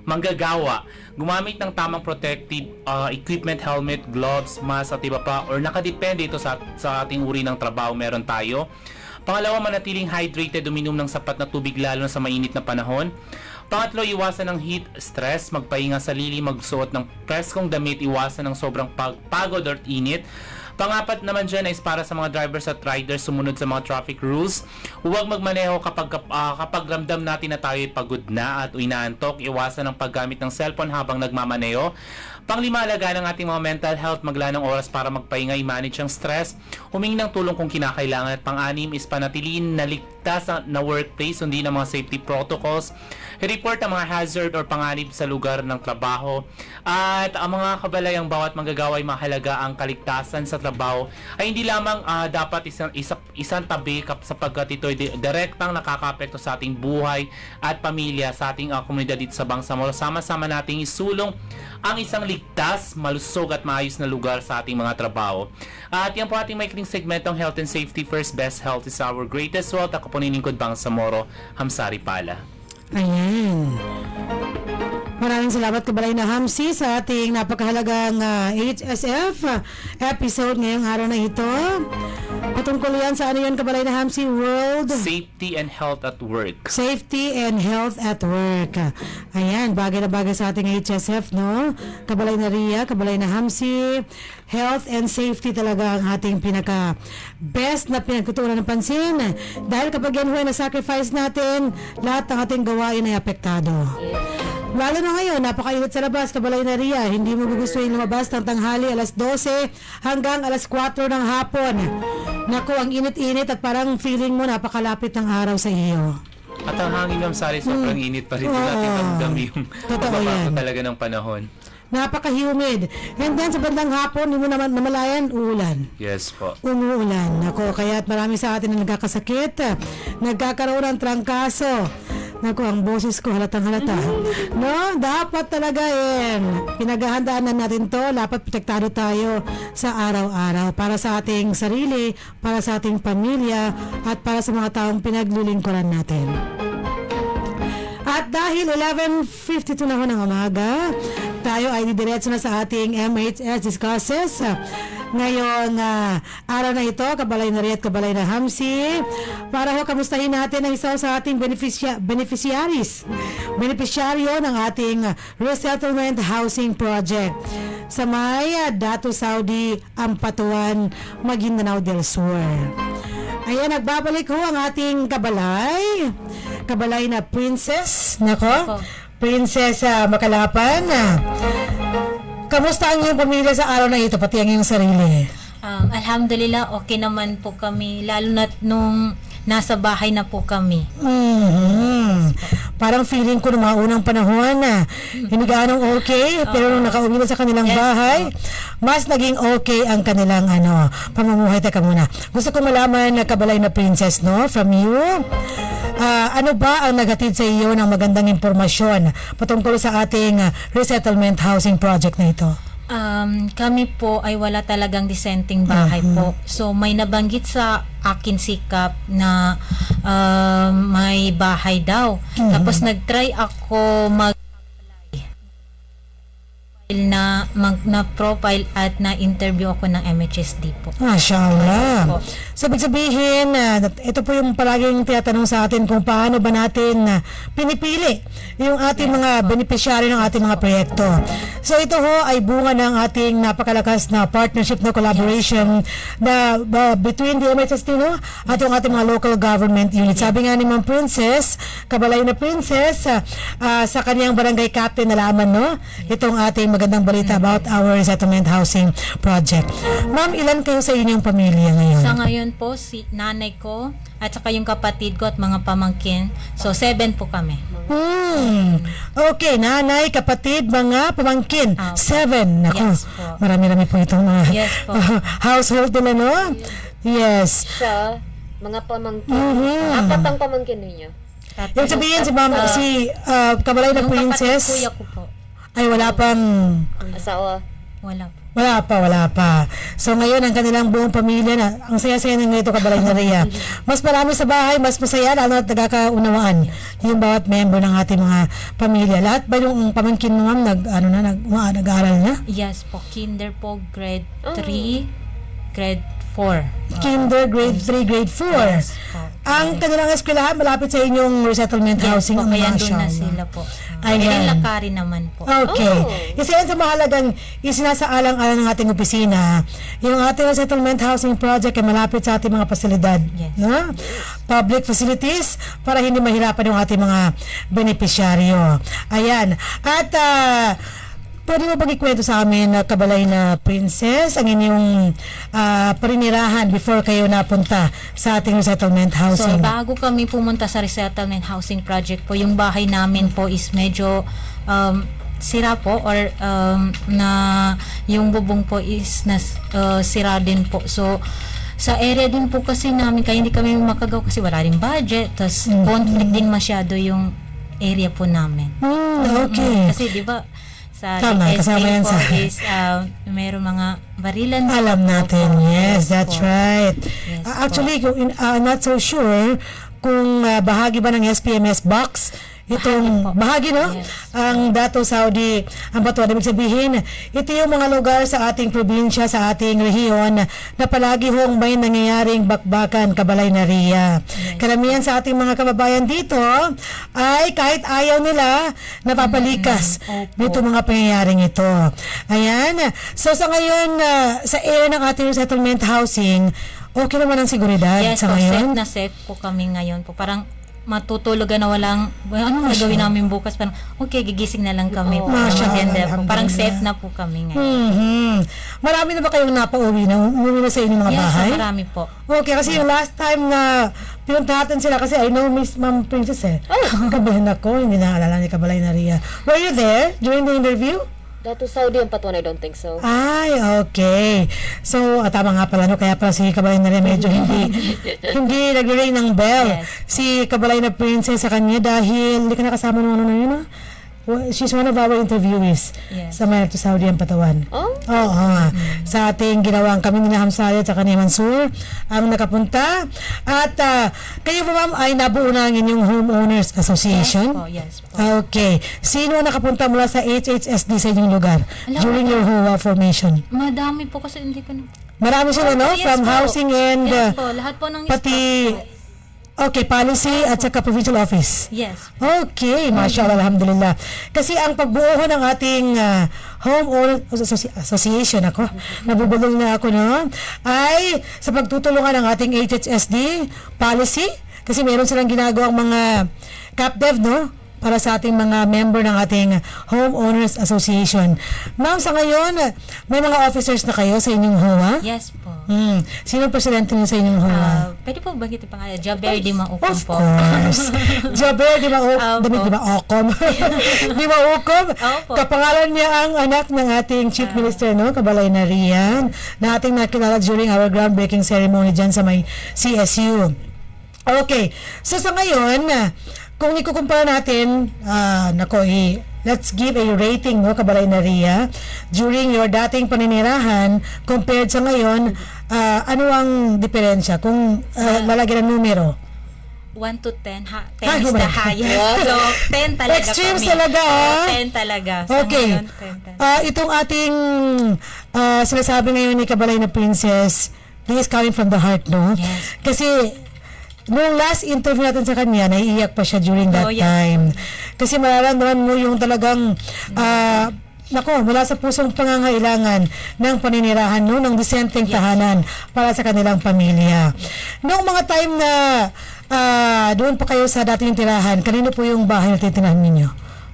manggagawa. Gumamit ng tamang protective equipment, helmet, gloves, mask at iba pa, or nakadepende ito sa ating uri ng trabaho meron tayo. Pangalawa, manatiling hydrated, uminom ng sapat na tubig lalo na sa mainit na panahon. Pangatlo, iwasan ng heat stress, magpahinga sa sarili, magsuot ng preskong damit, iwasan ng sobrang pagod or init. Pangapat naman dyan is para sa mga drivers at riders, sumunod sa mga traffic rules. Huwag magmaneho kapag ramdam natin na tayo ay pagod na at inaantok. Iwasan ang paggamit ng cellphone habang nagmamaneho. Panglima, alagaan ng ating mga mental health, maglaan ng oras para magpahinga, i-manage ang stress, humingi ng tulong kung kinakailangan. At pang-anim is panatiliin na ligtas na workplace, hindi ng mga safety protocols, i-report ang mga hazard or panganib sa lugar ng trabaho. At ang mga kabalayang bawat manggagawa ay mahalaga ang kaligtasan sa trabaho ay hindi lamang dapat isang tabi sapagkat ito ay direktang nakakaapekto sa ating buhay at pamilya, sa ating komunidad dito sa Bangsamoro. Sama-sama nating isulong ang isang ligtas, malusog at maayos na lugar sa ating mga trabaho. At yan po ating maikling segmentong Health and Safety First, Best Health is our greatest wealth. Ako po niningkod Bangsamoro, Hamsari Pala. Ayan. Maraming salamat kabalay na Hamsi sa ating napakahalagang HSF episode ngayong araw na ito. Patungkol yan sa ano yan kabalay na Hamsi? World Safety and Health at Work. Safety and Health at Work. Ayan, bagay na bagay sa ating HSF, no? Kabalay na Ria, kabalay na Hamsi. Health and safety talaga ang ating pinaka-best na pinagtutunan ng pansin. Dahil kapag yan huwag na-sacrifice natin, lahat ng ating gawain ay apektado. Lalo na ngayon, napakainit sa labas, kabalay na Ria. Hindi mo gugustuhin lumabas ng tanghali, alas 12 hanggang alas 4 ng hapon. Naku, ang init-init at parang feeling mo napakalapit ng araw sa iyo. At ang hangin ng Sari, sobrang init pa rin. Natin ramdam yung pagbabago talaga ng panahon. Napaka-humid. And then sa bandang hapon, hindi mo naman namalayan, uulan. Yes po. Umuulan. Naku, kaya marami sa atin na nagkakasakit, nagkakaroon ng trangkaso. Naku, ang boses ko halatang-halata. No, dapat talaga pinaghahandaan na natin to. Dapat protektado tayo sa araw-araw para sa ating sarili, para sa ating pamilya, at para sa mga taong pinaglilingkuran natin. At dahil 11:52 na ho ng umaga, tayo ay didiretso na sa ating MHS Discusses. Ngayong araw na ito, kabalay na Ria at kabalay na Hamsi, para ho kamustahin natin ang isa sa ating beneficiaryo ng ating Resettlement Housing Project sa may Datu Saudi, Ampatuan, Maguindanao del Sur. Ayan, nagbabalik ho ang ating kabalay na Princess. Nako, Princess Makalapan. Kamusta ang iyong pamilya sa araw na ito, pati ang iyong sarili? Alhamdulillah, okay naman po kami. Lalo na nung nasa bahay na po kami. Parang feeling ko ng mga unang panahon na hindi gaanong okay, pero nung nakauwi na sa kanilang bahay, mas naging okay ang kanilang pamumuhay. Teka muna. Gusto ko malaman na Kabalay na Princess, no, from you. Ano ba ang naghatid sa iyo ng magandang impormasyon patungkol sa ating resettlement housing project na ito? Kami po ay wala talagang dissenting bahay po. So may nabanggit sa akin si Kap na may bahay daw. Tapos nagtry ako na profile at na interview ako ng MHSD po. Mashallah. So, ibig sabihin, ito po yung palaging tinatanong sa atin kung paano ba natin pinipili yung ating mga beneficiary ng ating mga proyekto. So, ito ho ay bunga ng ating napakalakas na partnership na collaboration na between the MHSD, no, at yung ating mga local government units. Sabi nga ni Ma'am Princess, Kabalay na Princess, sa kanyang barangay captain nalaman, no, itong ating magandang balita about our resettlement housing project. Ma'am, ilan kayo sa inyong pamilya ngayon? Sa ngayon po, si nanay ko at saka yung kapatid ko at mga pamangkin. So, 7 po kami. Okay, nanay, kapatid, mga pamangkin. 7. Naku, Yes po. marami-rami po itong mga Yes po. household nila, no? Yes. Siya, mga pamangkin. Apat ang pamangkin ninyo. Yung sabihin si Ma'am, si Kabalay na Yung kapatid Princess, kuya ko po. ay wala pang... Asawa. Wala po. Wala pa. So ngayon, ang kanilang buong pamilya na, ang saya-saya ng ito, Kabalay na Rhea. Mas marami sa bahay, mas masaya, lalo at nagkakaunawaan yung bawat member ng ating mga pamilya. Lahat ba yung pamangkin mo, Ma'am, nag-aaral na? Yes po. Kinder po, grade 3, grade 4. Kinder, grade 3, grade 4. Yes po. Ang kanilang eskwelahan malapit sa inyong resettlement housing. Po, ang kaya doon na Mashallah. sila po. Ayan. Lakari naman po. Okay. Isa yan sa mahalagang isinasaalang-alang ng ating opisina. Yung ating resettlement housing project ay malapit sa ating mga pasilidad. Yes. No? Public facilities para hindi mahirapan yung ating mga benepisyaryo. Ayan. At pwede mo bang ikwento sa amin, Kabalay na Princess, ang inyong paninirahan before kayo napunta sa ating resettlement So, housing? bago kami pumunta sa resettlement housing project po, yung bahay namin po is medyo sira po or na yung bubong po is sira din po. So, sa area din po kasi namin, kaya hindi kami makagaw kasi wala rin budget. Tapos, conflict din masyado yung area po namin. Okay. Kasi, di ba, sa Tama, kasama yan po sa... is mayroong mga barilan. Alam natin, yes, that's right. Yes Actually, I'm not so sure kung bahagi ba ng SPMS box itong bahagi, no? Yes. Ang Dato Saudi, ang Batuan. Ibig sabihin, ito yung mga lugar sa ating probinsya, sa ating rehiyon na palagi hong may nangyayaring bakbakan, Kabalay na Rhea. Karamihan sa ating mga kababayan dito ay kahit ayaw nila, napapalikas dito mga pangyayaring ito. Ayan. So sa ngayon, sa area ng ating resettlement housing, okay naman ang seguridad Yes sa po, ngayon? safe na safe po kami ngayon po. Parang matutulugan na walang, anong gagawin namin bukas? Parang, okay, gigising na lang kami. Mashallah, Po. Parang alhamdulillah. safe na po kami ngayon. Marami na ba kayong napauwi na? Umuwi na sa inyong mga Yes, bahay? marami po. Okay, kasi yung last time na pinunta natin sila, kasi I know Miss Ma'am Princess kabahan ako, hindi naalala ni Kabalay na Rhea. Were you there during the interview? Dato Saudi ang Patuan, I don't think so. Ay, okay. So, tama nga pala, no? Kaya pala si Kabalay na Rhea medyo hindi nag-ring ng bell. Yes. Si Kabalay na Princess sa kanya dahil hindi ka nakasama ng ano na yun, no? Well, she's one of our interviewees Yes. sa Mayar to Saudi ang Patawan. Oh? Oo nga. Sa ating ginawang kami ni Hamsaya at ni Mansur ang nakapunta. At kayo po, ma'am, ay nabuo na ang inyong Homeowners Association. Yes po. Okay. Sino ang nakapunta mula sa HHSD sa inyong lugar during your HOA formation? Madami po kasi hindi ko na. Marami sila, no? Yes From po. housing and Yes po, lahat po ng pati policy at saka provincial office. Yes. Okay, mashallah, alhamdulillah. Kasi ang pagbuo ng ating Homeowner Association, ako, nabubulong na ako, no? Ay sa pagtutulungan ng ating HHSD policy, kasi meron silang ginagawang mga CapDev, no? Para sa ating mga member ng ating Homeowners Association. Ma'am, sa ngayon, may mga officers na kayo sa inyong HOA? Yes po. Sino ang presidente niyo sa inyong home? Pwede po banggitin pangalan? Jaber Di Maukom Of po. course. Jaber Di Opo. Maukom. Di Maukom. Opo. Kapangalan niya ang anak ng ating Chief Minister, no? Kabalay na Rian, na ating nakilala during our groundbreaking ceremony dyan sa may CSU. Okay. So sa ngayon, kung ikukumpara natin, let's give a rating, no, Kabalay na Ria, during your dating paninirahan compared sa ngayon, ano ang diferensya? Kung malagyan ng numero. 1 to 10. 10 Ay, is oh my the God. highest. So, 10 talaga Extremes kami. talaga, ah. 10 talaga. So, Okay. ngayon, 10. Itong ating sinasabi ngayon ni Kabalay na Princess, this is coming from the heart, no? Yes. Kasi nung last interview natin sa kanya, naiiyak pa siya during that Oh, yes. time. Kasi mararamdaman mo yung talagang mula sa pusong pangangailangan ng paninirahan, no, ng disenteng tahanan para sa kanilang pamilya. Noong mga time na doon pa kayo sa dating tirahan, kanino po yung bahay na titirahan ninyo?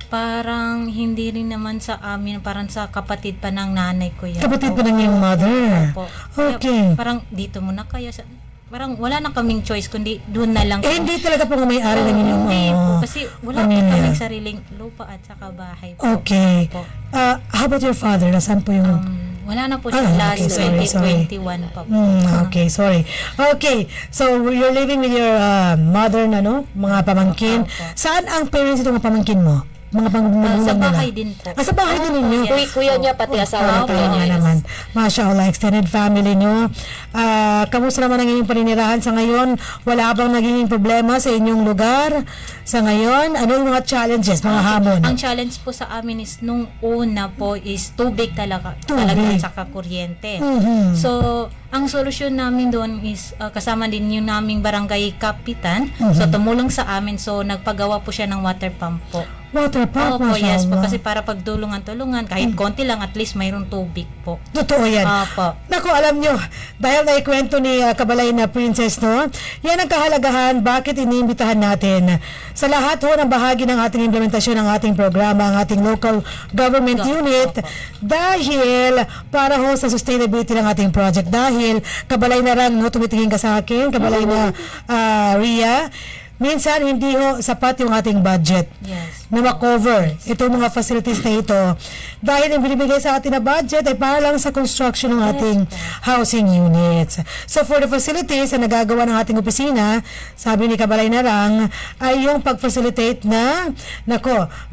Parang hindi rin naman sa amin, parang sa kapatid pa ng nanay ko yan. Kapatid pa ng iyong mother. Opo. Okay. Parang dito muna kayo. Parang wala na kaming choice, kundi doon na lang. Hindi talaga po may-ari ng inyong Hindi po, kasi wala po pamilya. kaming sariling lupa at saka bahay po. Okay. Po. How about your father? Nasaan po yung... Wala na po siya last okay, sorry. 2021 pa po. Okay, sorry. Okay, so you're living with your mother na, no? Mga pamangkin. Opo. Saan ang parents itong mga pamangkin mo? Mga magulang Sa nila? bahay din po. Sa bahay din ninyo? Yes. Kuya niya, pati asawa ng kuya niya. Nga naman. Masya Allah, extended family, no? Kamusta naman ang inyong paninirahan sa ngayon? Wala bang naging problema sa inyong lugar sa ngayon? Ano yung mga challenges, mga hamon? Ang challenge po sa amin is nung una po is tubig talaga Tubig. at saka kuryente. Mhm. So, ang solusyon namin doon is kasama din yung naming barangay kapitan. So, tumulong sa amin. So, nagpagawa po siya ng water pump po. Water pump, Opo, masya yes po. Allah. Kasi para pagdulungan-tulungan, kahit konti lang, at least mayroong tubig po. Totoo yan. Opo. Naku, alam nyo, dahil naikwento ni Kabalay na Princess, no? Yan ang kahalagahan, bakit iniimbitahan natin. Sa lahat ho ng bahagi ng ating implementasyon ng ating programa, ang ating local government unit, dahil para ho sa sustainability ng ating project, dahil Kabalay na Ran, no, tumitingin ka sa akin, Kabalay na Ria, minsan hindi ho sapat yung ating budget Yes. na makover itong mga facilities na ito. Dahil yung binibigay sa atin na budget ay para lang sa construction ng ating housing units. So for the facilities na nagagawa ng ating opisina, sabi ni Kabalay Narang, ay yung pag-facilitate na,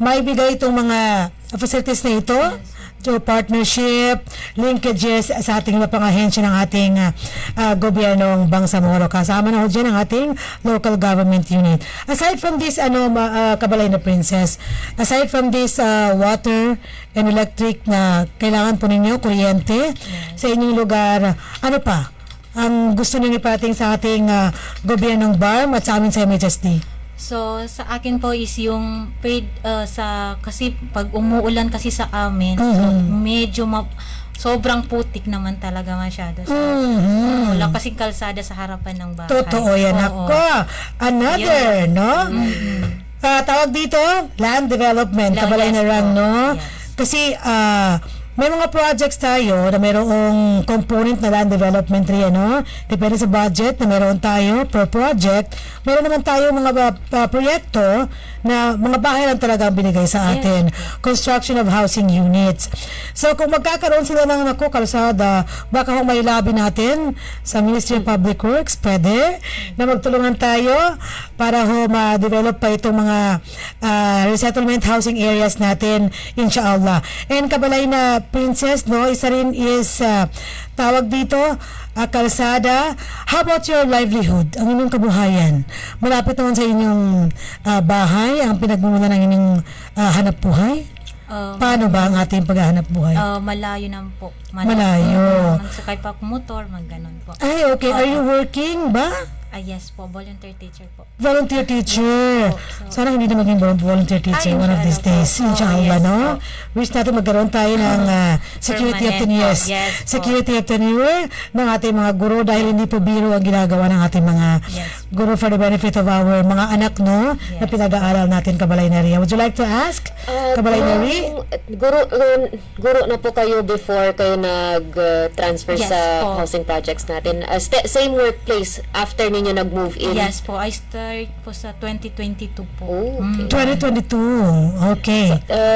maibigay itong mga facilities na ito, to partnership, linkages sa ating mapangahensya ng ating gobyernong Bangsamoro. Kasama na ho dyan ang ating local government unit. Aside from this, Kabalay na Princess, aside from this water and electric na kailangan po ninyo, kuryente, sa inyong lugar, ano pa ang gusto ninyo iparating sa ating gobyernong BARM at sa amin sa MHSD? So, sa akin po is yung paid kasi pag umuulan kasi sa amin, so medyo sobrang putik naman talaga masyado. So, wala kasing kalsada sa harapan ng bahay. Totoo yan. Oo. Ako, another, no? Tawag dito, land development. Kabalay na Yes Rang, po. no? Yes. Kasi, may mga projects tayo na mayroong component na land development rin, no? Depende sa budget na mayroon tayo per project. Meron naman tayo mga proyekto na mga bahay lang talaga ang binigay sa atin. Construction of housing units. So, kung magkakaroon sila ng kalsada, baka kung may labi natin sa Ministry of Public Works, pwede na magtulungan tayo para ma-develop pa itong mga resettlement housing areas natin, inshallah. And Kabalay na Princess, no, isa rin is tawag dito, kalsada. How about your livelihood? Ang inyong kabuhayan. Malapit naman sa inyong bahay, ang pinagmumula ng inyong hanap buhay? Paano ba ang ating paghahanap buhay? Malayo naman po. Malayo. Magsakay pa ako motor, ganon po. Ay, okay. Are you working ba? Yes po, volunteer teacher po. Volunteer teacher. Sana hindi na maging volunteer teacher one of these inshallah days. po. Inshallah, Yes no? po. Wish natin magkaroon tayo ng security of Permanent tenure. po. Yes po. Security of tenure ng ating mga guro dahil hindi po biro ang ginagawa ng ating mga Yes. guro for the benefit of our mga anak, no? Na Yes. pinag-aaral natin, Kabalay Naria. Would you like to ask, Kabalay Nari? Guro na po kayo before kayo nag-transfer Yes sa po. housing projects natin. Same workplace after ninyo nag-move in? Yes po, I start po sa 2022 po. Oh, okay. 2022. Okay.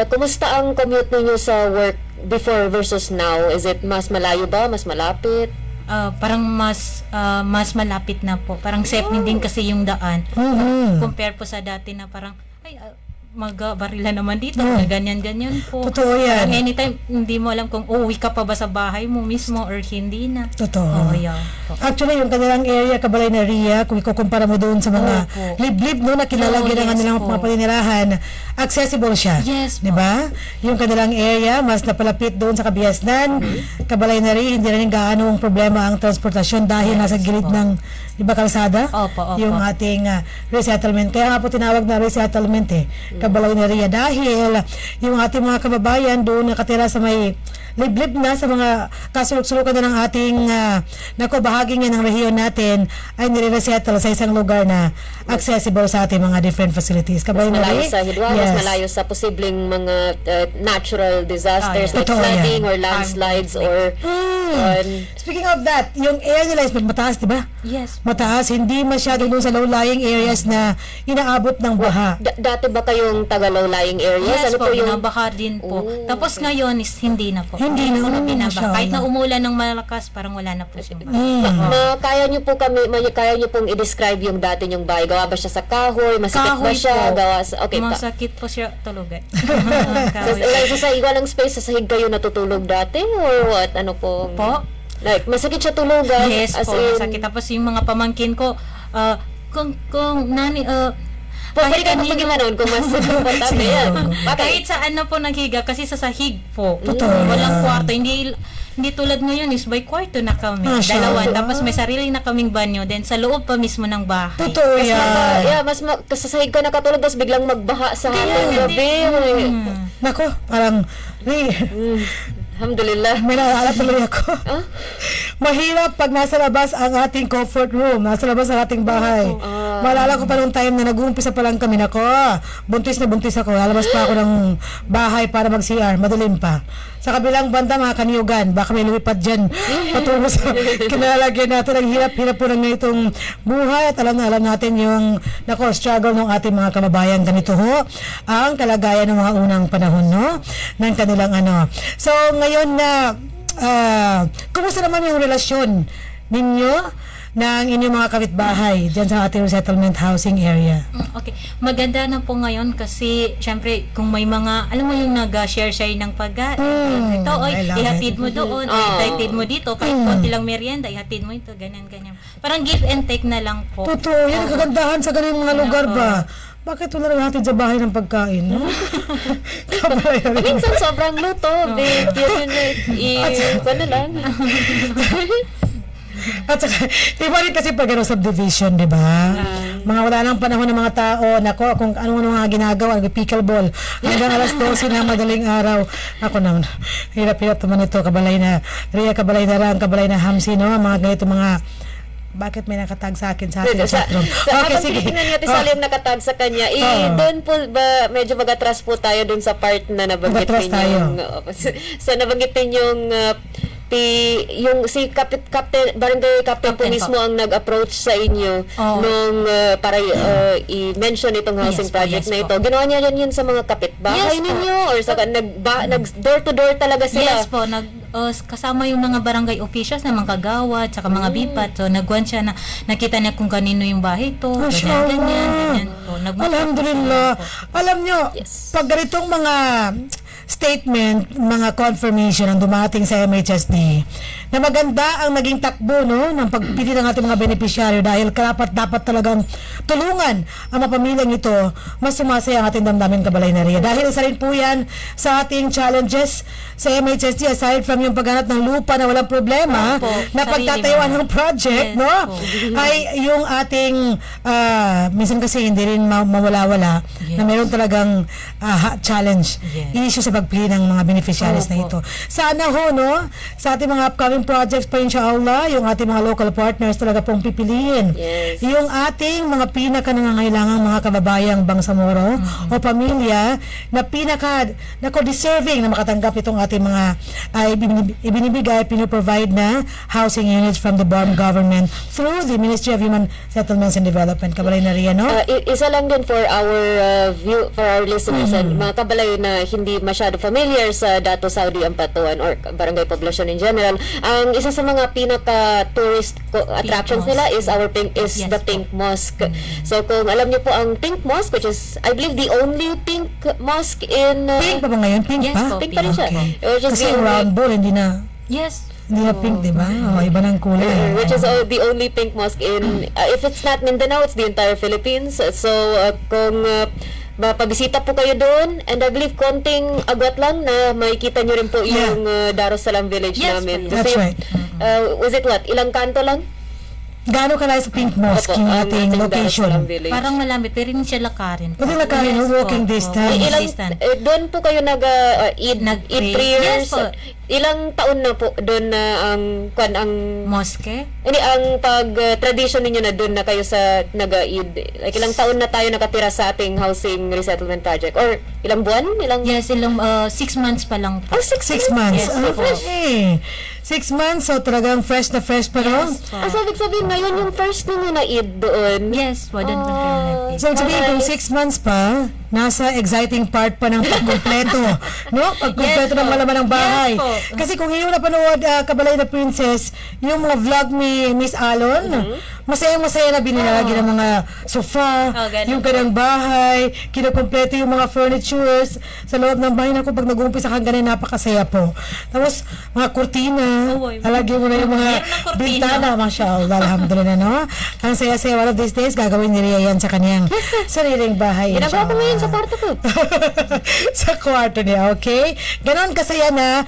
Kumusta ang commute ninyo sa work before versus now? Is it mas malayo ba? Mas malapit? Parang mas malapit na po. Parang safe din kasi yung daan. Compare po sa dati na parang mag-barila naman dito, ganyan-ganyan po. Totoo yan. Parang anytime, hindi mo alam kung uuwi ka pa ba sa bahay mo mismo or hindi na. Totoo. Yeah po. Actually, yung kanilang area, Kabalay Naria, kung ikukumpara mo doon sa mga Opo. liblib, no, na kilalagyan ng yes kanilang po. mga paninirahan, accessible siya. Yes po. Di ba? Yung kanilang area, mas napalapit doon sa Kabiasnan. Kabalay Naria, hindi rin gaano ang problema ang transportasyon dahil nasa gilid ng, di ba, kalsada? Opo. Yung ating resettlement. Kaya nga po tinawag na resettlement Kabalay Naria, dahil yung ating mga kababayan doon nakatira sa may liblib na sa mga kasulok-sulukan na ng ating bahagi nga ng rehiyon natin ay nire-resettle sa isang lugar na accessible sa ating mga different facilities. Mas Kabalay malayo Naria? sa hidwa, mas malayo sa posibleng mga natural disasters like Totoo flooding yan. or landslides or Speaking of that, yung area nila is mataas, di ba? Yes. Mataas, hindi masyado doon sa low-lying areas na inaabot ng baha. dati ba kayong taga low-lying areas? Yes Ano po, yung binabaha din po. Tapos ngayon is hindi na po. Hindi na, Binabaha. Kahit na mashallah. umulan ng malakas, parang wala na po siyang baha. kaya nyo pong i-describe yung dati nyong bahay? Gawa ba siya sa kahoy? Masikip ba Kahoy siya? po. Gawa sa, okay, Masakit po siya tulugan. sa walang space, sa sahig kayo natutulog dati? Or what? Ano po? Po? Like, masakit siya tulugan? Yes as po, in, masakit. Tapos yung mga pamangkin ko, kung nani, pwede ka maging ganon kung mas komportable yan. kahit saan na po naghiga, kasi sa sahig po. Totoo Walang yan. kwarto. Hindi tulad ngayon is by kwarto na kami. Masya Dalawa. Allah. Tapos may sarili na kaming banyo. Then sa loob pa mismo ng bahay. Totoo yan. Sa sahig ka nakatulog, tapos biglang magbaha sa hapong gabi. Nako, parang, Alhamdulillah. may naalala tuloy ako. Mahirap pag nasa labas ang ating comfort room, nasa labas ang ating bahay. Maalala ko pa nung time na nag-uumpisa pa lang kami, nako, buntis na buntis ako. Lalabas pa ako ng bahay para mag-CR, madilim pa. Sa kabilang banda, mga kaniyugan, baka may lumipad dyan patungo sa kinalalagyan natin. Ang hirap-hirap po ng itong buhay at alam na alam natin yung struggle ng ating mga kababayan. Ganito ho ang kalagayan ng mga unang panahon, no? Ng kanilang So, ngayon na, kumusta naman yung relasyon ninyo ng inyong mga kapitbahay dyan sa ating resettlement housing area? Okay. Maganda na po ngayon kasi syempre kung may mga, alam mo yung nag-share ng pagkain. Ito, I love ihatid it. mo doon, ihatid mo dito, kahit konti lang merienda, ihatid mo ito, ganyan. Parang give and take na lang po. Totoo, yan ang kagandahan sa ganyan mga lugar ba? Bakit wala rin natin sa bahay ng pagkain, no? Minsan sobrang luto. Ano lang. At saka, iba rin kasi pag subdivision, di ba? Mga wala nang panahon ng mga tao, nako, kung ano mga ginagawa, pickleball, hanggang alas 12 na madaling araw. Ako naman, hirap-hirap naman ito, Kabalay na Ria, Kabalay na Rang, Kabalay na Hamsi, no? Mga ganito, mga bakit may nakatag sa akin sa ating chatroom? Okay, sige. Tingnan niyo, Salim nakatag sa kanya. Doon po ba, medyo mag-atras po tayo doon sa part na nabanggit Mag-atras yung sa nabanggitin yung yung si Captain Barangay Captain po Captain mismo ang nag-approach sa inyo nung para i-mention itong housing Yes po, project yes na po. ito. Ginawa niya yan sa mga kapitbahay Yes po. ninyo or sa nag door to door talaga sila? Yes po, kasama yung mga barangay officials na mga kagawad, saka mga bipat. So, nagwan siya na nakita niya kung kanino yung bahay to. Ganyan po. Alhamdulillah. Alam nyo, Yes. pag ganitong mga statement, mga confirmation ang dumating sa MHSD na maganda ang naging takbo no, ng pagpili ng ating mga benepisyaryo dahil dapat talagang tulungan ang mga pamilyang ito, mas sumasaya ang ating damdamin kabalay na rin. Dahil isa rin po yan sa ating challenges sa MHSD aside from yung paghanap ng lupa na walang problema na pagtatayuan ng project, Yes, no? po. Ay yung ating minsan kasi hindi rin mawala-wala na meron talagang challenge issue sa pagpili ng mga beneficiaries na ito. Sana ho, no? Sa ating mga upcoming projects pa inshallah, yung ating mga local partners talaga pong pipiliin. Yes. Yung ating mga pinaka-nangangailangang mga kababayang Bangsamoro o pamilya na deserving na makatanggap itong ating mga ibinibigay, pinoprovide na housing units from the BARM government through the Ministry of Human Settlements and Development. Kabalay na riyan, no? Isa lang din for our for our listeners and mga kabalay na hindi masyado familiar sa Dato Saudi Ampatuan or barangay poblasyon in general. Ang isa sa mga pinaka-tourist attractions nila is the Pink Mosque. So kung alam niyo po ang Pink Mosque, which is I believe the only pink mosque in Pink pa ba ngayon? Pink Yes pa? po. pink pa rin siya. Okay. Which is Kasi the yung only- round ball, hindi na Yes. pink, di ba? Oh, iba ng kulay. which is the only pink mosque in if it's not Mindanao, it's the entire Philippines. So kung mapabisita po kayo doon, and I believe konting agwat lang na makikita nyo rin po yung Darussalam village Yes, namin. po. That's right. Was it what? Ilang kanto lang? Gaano ka na sa Pink Mosque, yung ang ating location? Darussalam village. Parang malapit, pero hindi siya lakarin. Pwede lakarin, no? Walking distance. Ilang, doon po kayo eat Nag-pray. prayers. Yes po. Ilang taon na po doon na ang Mosque? hindi ang tradition ninyo na doon na kayo sa nag-eid. Like ilang taon na tayo nakatira sa ating housing resettlement project or ilang buwan? Yes, 6 months pa lang po. 6 months. Yes, Ah, po. okay. 6 months, so talagang fresh na fresh pa rin. Yes po. So, ibig sabihin ngayon yung first ninyo na Eid doon. Yes po, doon po kayo nag-eat. So, sabihin kung 6 months pa, nasa exciting part pa ng pagkumpleto. No? Pagkumpleto Yes, ng po. malaman ng bahay. Yes, po. Kasi kung hindi mo napanood, Kabalay na Princess, yung mga vlog ni Miss Alon, masayang-masaya na binilagi ng mga sofa, ganun yung po. kanyang bahay, kinukumpleto yung mga furnitures sa loob ng bahay. Naku, pag nag-uumpisa kang ganun, napakasaya po. Tapos, mga kurtina, Uy. alagyan mo na yung mga Meron ng kurtina. bintana, mashallah, alhamdulillah, no? Ang saya-saya, one of these days, gagawin ni Rhea yan sa kanyang sariling bahay. Ginagawa ko inshallah. ngayon sa kwarto ko. Sa kwarto niya, okay? Ganon kasaya na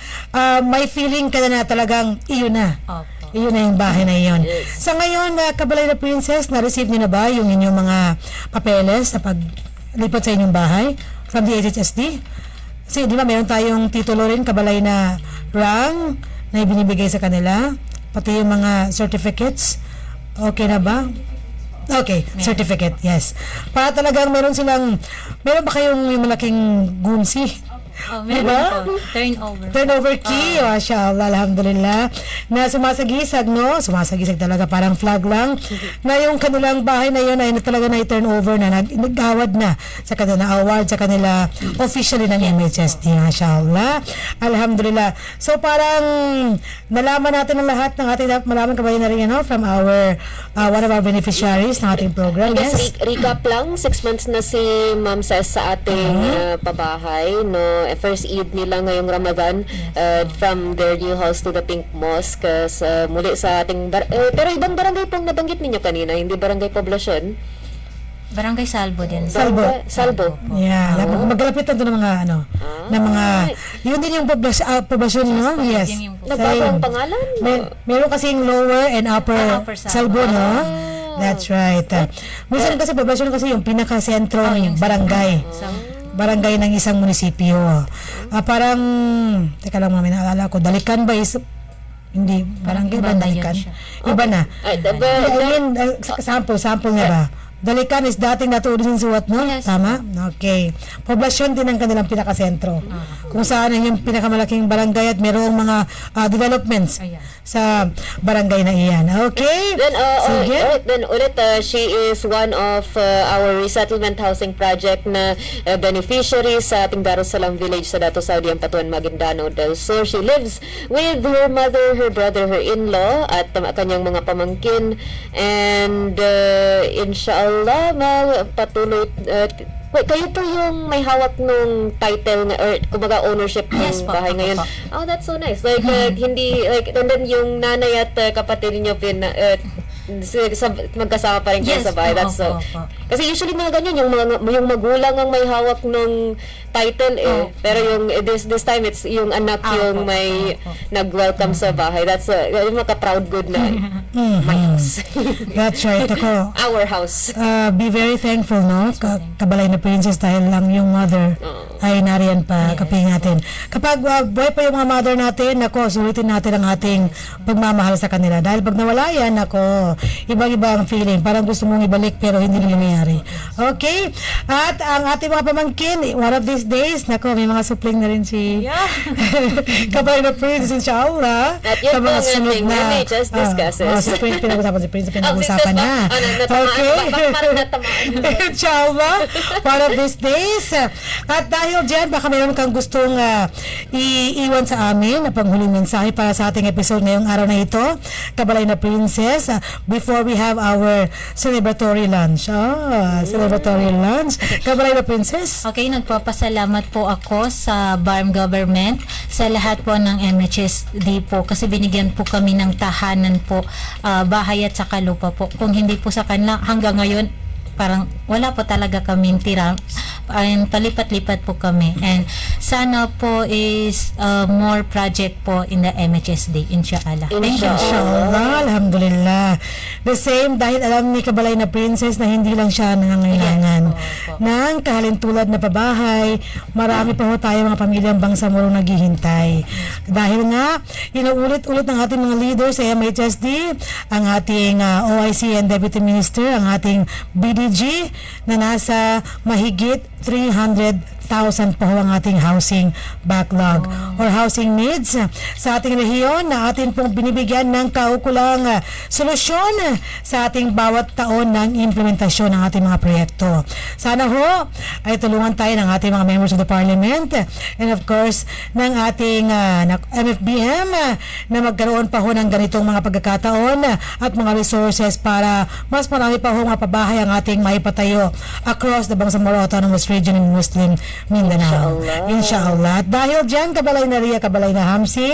may feeling ka na talagang iyon na. Opo. Iyon na yung bahay na iyon. Sa ngayon, Kabalay na Princess, na-receive niyo na ba yung inyong mga papeles sa paglipat sa inyong bahay from the HHSD? Kasi di ba meron tayong titulo rin, Kabalay na rang na ibinibigay sa kanila, pati yung mga certificates. Okay na ba? Okay, certificate, yes. Para talagang meron ba kayong yung malaking gunsi? Oh, meron Diba? po. Turnover. Turnover key, mashallah, alhamdulillah, na sumasagisag, no? Sumasagisag talaga, parang flag lang, na yung kanilang bahay na yun ay talaga na i-turnover na, nag-award na sa kanila, award sa kanila officially ng MHSD, mashallah, alhamdulillah. So parang nalaman natin ang lahat ng ating malaman kabayan na rin, no? From our, one of our beneficiaries ng ating program, I guess yes? recap lang, 6 months na si Ma'am Ses sa ating pabahay, no? First Eid nila ngayong Ramadan from their new house to the Pink Mosque muli sa ating pero ibang barangay pong nabanggit ninyo kanina, hindi barangay poblasyon. Barangay Salvo din. Salvo. Yeah, magalapit na doon ng mga ng mga yun din yung poblasyon, no? Yes. Yun yung Nagbago ang pangalan? Meron kasing lower and upper upper Salvo, no? That's right. Minsan kasi poblasyon kasi yung pinaka-sentro ng barangay. Barangay ng isang munisipyo. Parang, teka lang mami, naalala ko, Dalikan ba is, hindi, barangay ba Dalikan? Iba na. Sample nga ba? Dalikan is dating natuloy sa suwat, no? Yes. Tama? Okay. Poblasyon din ang kanilang pinakasentro. Kung saan yung pinakamalaking barangay at mayroong mga developments sa barangay na iyan. Okay? Then, Sige. ulit, she is one of our resettlement housing project na beneficiary sa ating Darussalam village sa Dato Saudi Ampatuan, Maguindanao del Sur. She lives with her mother, her brother, her in-law, at kanyang mga pamangkin. And inshallah, patuloy Wait, kayo po yung may hawak nung title na, or kumbaga ownership ng Yes po, bahay ako ngayon. po. Oh, that's so nice. Like, hindi, like, and then yung nanay at kapatid niyo magkasama pa rin kayo Yes sa bahay. po, That's so. opo. Kasi usually mga ganyan, yung magulang ang may hawak nung title Opo. Pero yung this time, it's yung anak yung Opo, may opo. nag-welcome sa bahay. That's yung maka-proud good na my house. That's right. Ako, Our house. be very thankful, no? Kabalay na princess dahil lang yung mother ay nariyan pa, kaping natin. Kapag buhay pa yung mga mother natin, ako, sulitin natin ang ating pagmamahal sa kanila. Dahil pag nawala yan, ako, ibang-iba ang feeling. Parang gusto mong ibalik pero hindi na nangyayari. Okay? At ang ating mga pamangkin, one of these days, nako, may mga supling na rin si Kabalay na princess, inshallah. At yun po ang ating MHS discusses. Si Prince, pinag-usapan si Prince, pinag-usapan na. Okay. Parang natamaan. Inshallah, one of these days. At dahil dyan, baka mayroon kang gustong iiwan sa amin na panghuling mensahe para sa ating episode ngayong araw na ito, Kabalay na Princess, before we have our celebratory lunch. Celebratory lunch. Kabalay na Princess. Okay, nagpapasalamat po ako sa BARM government, sa lahat po ng MHSD po kasi binigyan po kami ng tahanan po, bahay at saka lupa po. Kung hindi po sa kanila, hanggang ngayon parang wala po talaga kaming tira, and palipat-lipat po kami, and sana po is more project po in the MHSD, inshallah. Thank you. Inshallah, alhamdulillah. The same, dahil alam ni Kabalay na Princess na hindi lang siya nangangailangan ng kahalintulad na pabahay. Marami pa ho tayo mga pamilyang Bangsamoro naghihintay. Dahil nga, inuulit-ulit ng ating mga leaders sa MHSD, ang ating OIC and Deputy Minister, ang ating BDG, na nasa mahigit 300,000 po ang ating housing backlog or housing needs sa ating rehiyon na atin pong binibigyan ng kaukulang solusyon sa ating bawat taon ng implementasyon ng ating mga proyekto. Sana ho ay tulungan tayo ng ating mga members of the Parliament and of course ng ating MFBM na magkaroon pa ho ng ganitong mga pagkakataon at mga resources para mas marami pa ho mga pabahay ang ating maipatayo across the Bangsamoro Autonomous Region in Muslim Mindanao. Inshallah. At dahil dyan, Kabalay na Ria, Kabalay na Hamsi,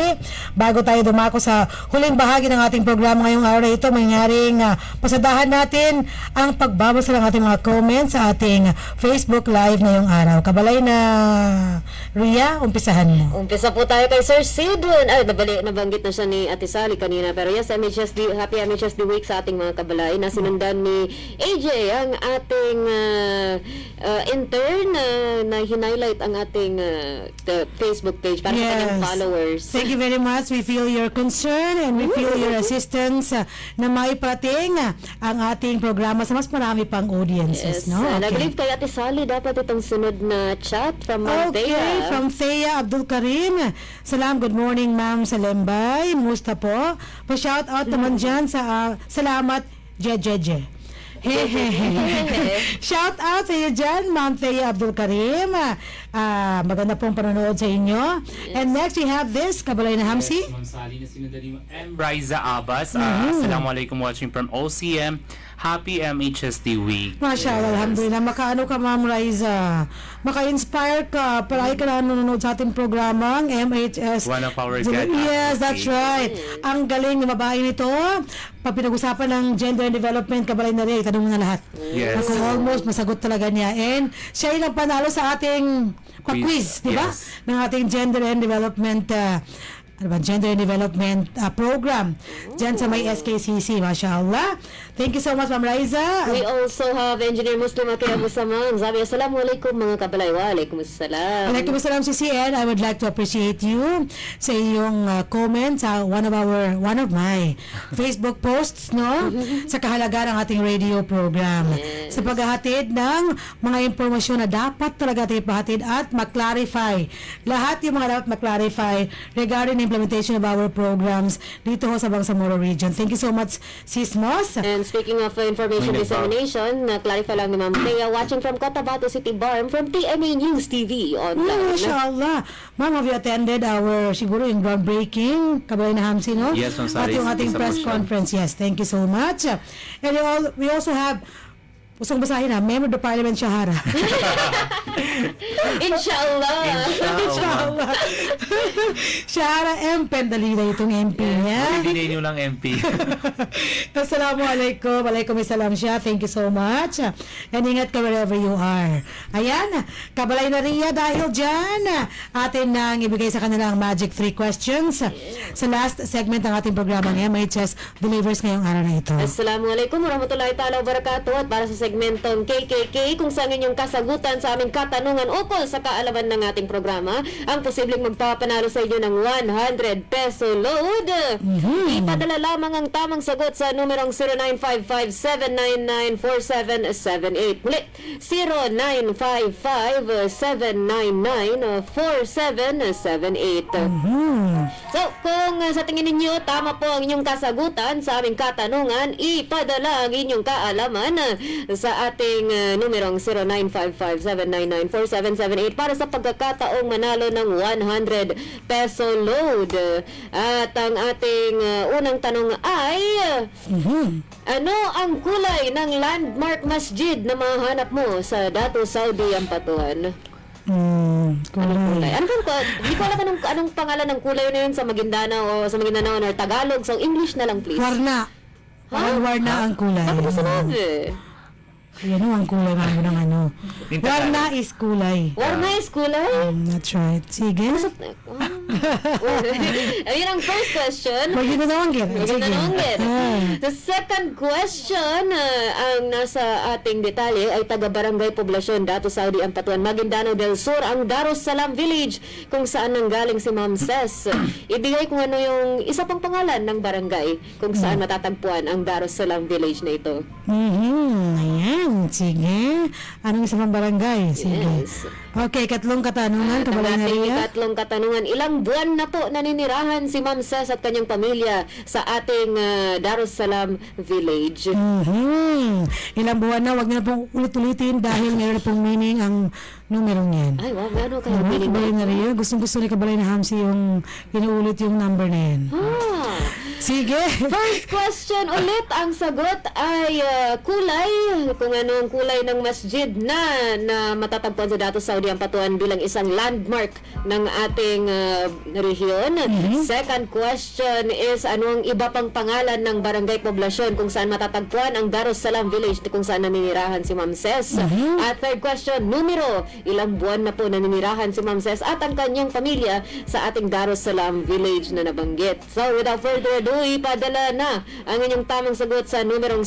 bago tayo dumako sa huling bahagi ng ating programa ngayong araw na ito, mangyaring pasadahan natin ang pagbabasa ng ating mga comments sa ating Facebook Live ngayong araw. Kabalay na Ria, umpisahan mo. Umpisa po tayo kay Sir Sid. Ay, nabanggit na siya ni Ate Sally kanina. Pero yes, Happy MHSD Week sa ating mga kabalay. Nasinundan ni AJ ang ating intern na hinighlight ang ating Facebook page para sa kanyang followers. Thank you very much. We feel your concern and we feel your assistance na maipating ang ating programa sa mas marami pang audiences. Yes. No? Nag-leave kay Ate Sally dapat itong sunod na chat from Ma'am Okay, Thea. from Thea Abdul Karim. Salam, good morning ma'am sa Lembay. Musta po? Pa-shout out naman dyan sa salamat, Jejeje. Shout out sa iyo dyan, Ma'am Thea Abdul Karim. Maganda pong panonood sa inyo. And next we have this, Kabalay na Hamsi. Ma'am Sally na sinundan mo. M. Riza Abbas. Assalamualaikum, watching from OCM. Happy MHSD Week. Mashallah, alhamdulillah. Makaano ka, Ma'am Riza? Maka-inspire ka. Palagi ka na nanonood sa ating programang MHS. One of our guests. Yes, that's right. Ang galing ng babae nito. Pag pinag-usapan ng gender and development, Kabalay na rin. Itanong mo na lahat. Yes. Ako almost masagot talaga niya. And siya yung panalo sa ating quiz, di ba? Yes. Ng ating gender and development gender and development program dyan sa may SKCC. Mashallah. Thank you so much, Ma'am Riza. We also have Engineer Muslim Ate Abu Saman. Sabi, Assalamualaikum mga kabalay. Waalaikumsalam. Waalaikumsalam, CCN. I would like to appreciate you sa iyong comment sa one of my Facebook posts, no? Sa kahalagahan ng ating radio program. Sa paghahatid ng mga impormasyon na dapat talaga tayo pahatid at mag-clarify. Lahat yung mga dapat mag-clarify regarding implementation of our programs dito ho sa Bangsamoro region. Thank you so much, Sis Moss. And speaking of information dissemination, na-clarify lang ni Ma'am Thea, watching from Cotabato City Barm from TMA News TV online. Mashallah. Ma'am, have you attended our, siguro yung groundbreaking, Kabalay na Hamsi, no? Yes, Ma'am At Sally. yung ating Isa press po siya. conference. Yes, thank you so much. And we also have Pusong basahin ha, Member of the Parliament Shahara. Inshallah. Inshallah. Shahara M. Pendalina itong MP niya. Hindi nyo lang MP. Assalamualaikum. Waalaikumsalam siya. Thank you so much. And ingat ka wherever you are. Ayan, kabalay na Ria dahil dyan. Atin nang ibigay sa kanila ang Magic 3 questions sa last segment ng ating programang MHS Delivers ngayong araw na ito. Assalamualaikum warahmatullahi ta'ala wabarakatuh. At para sa segmentong KKK, kung saan inyong kasagutan sa aming katanungan ukol sa kaalaman ng ating programa, ang posibleng magpapanalo sa inyo ng 100 peso load. Ipadala lamang ang tamang sagot sa numerong 0955-799-4778. Muli, 0955-799-4778. So, kung sa tingin ninyo tama po ang inyong kasagutan sa aming katanungan, ipadala ang inyong kaalaman sa ating numerong 0955-799-4778 para sa pagkakataong manalo ng 100 peso load. At ang ating unang tanong ay, ano ang kulay ng landmark masjid na mahanap mo sa Datu Saudi Ampatuan? Kulay. Ano bang hindi ko alam anong pangalan ng kulay na yun sa Maguindanao or Tagalog. So English na lang please. Warna. Parang warna ang kulay. Bakit mo sinabi? Yan ang kulay ng ano. Warna is kulay. Warna is kulay? That's right. Sige. Ayun ang first question. Maginanawangin. Maginanawangin. The second question, ang nasa ating detalye ay taga-barangay Poblasyon, Datu Saudi Ampatuan, Maguindanao del Sur, ang Darussalam Village, kung saan nanggaling si Ma'am Ses. Ibigay kung ano yung isa pang pangalan ng barangay kung saan matatagpuan ang Darussalam Village na ito. Ayan. Sige. Anong isa pang barangay? Sige. Yes. Okay, katlong katanungan. Kabalay na Ating Ria. tatlong katanungan. Ilang buwan na po naninirahan si Ma'am Ses at kanyang pamilya sa ating Darussalam Village? Ilang buwan na, wag niyo na pong ulit-ulitin dahil meron na pong meaning ang numerong yan. Ay, wow, meron kayo Kabalay na Ria. Gustong-gusto ni Kabalay na Hamsi yung inuulit yung number na yan. Sige. First question ulit, ang sagot ay kulay. Kung ano ang kulay ng masjid na matatagpuan sa Datu Saudi Ampatuan bilang isang landmark ng ating rehiyon. Second question is ano ang iba pang pangalan ng barangay poblasyon kung saan matatagpuan ang Darussalam Village kung saan naninirahan si Ma'am Ses. At third question, numero, ilang buwan na po naninirahan si Ma'am Ses at ang kanyang pamilya sa ating Darussalam Village na nabanggit. So without further ado, ipadala na ang inyong tamang sagot sa numerong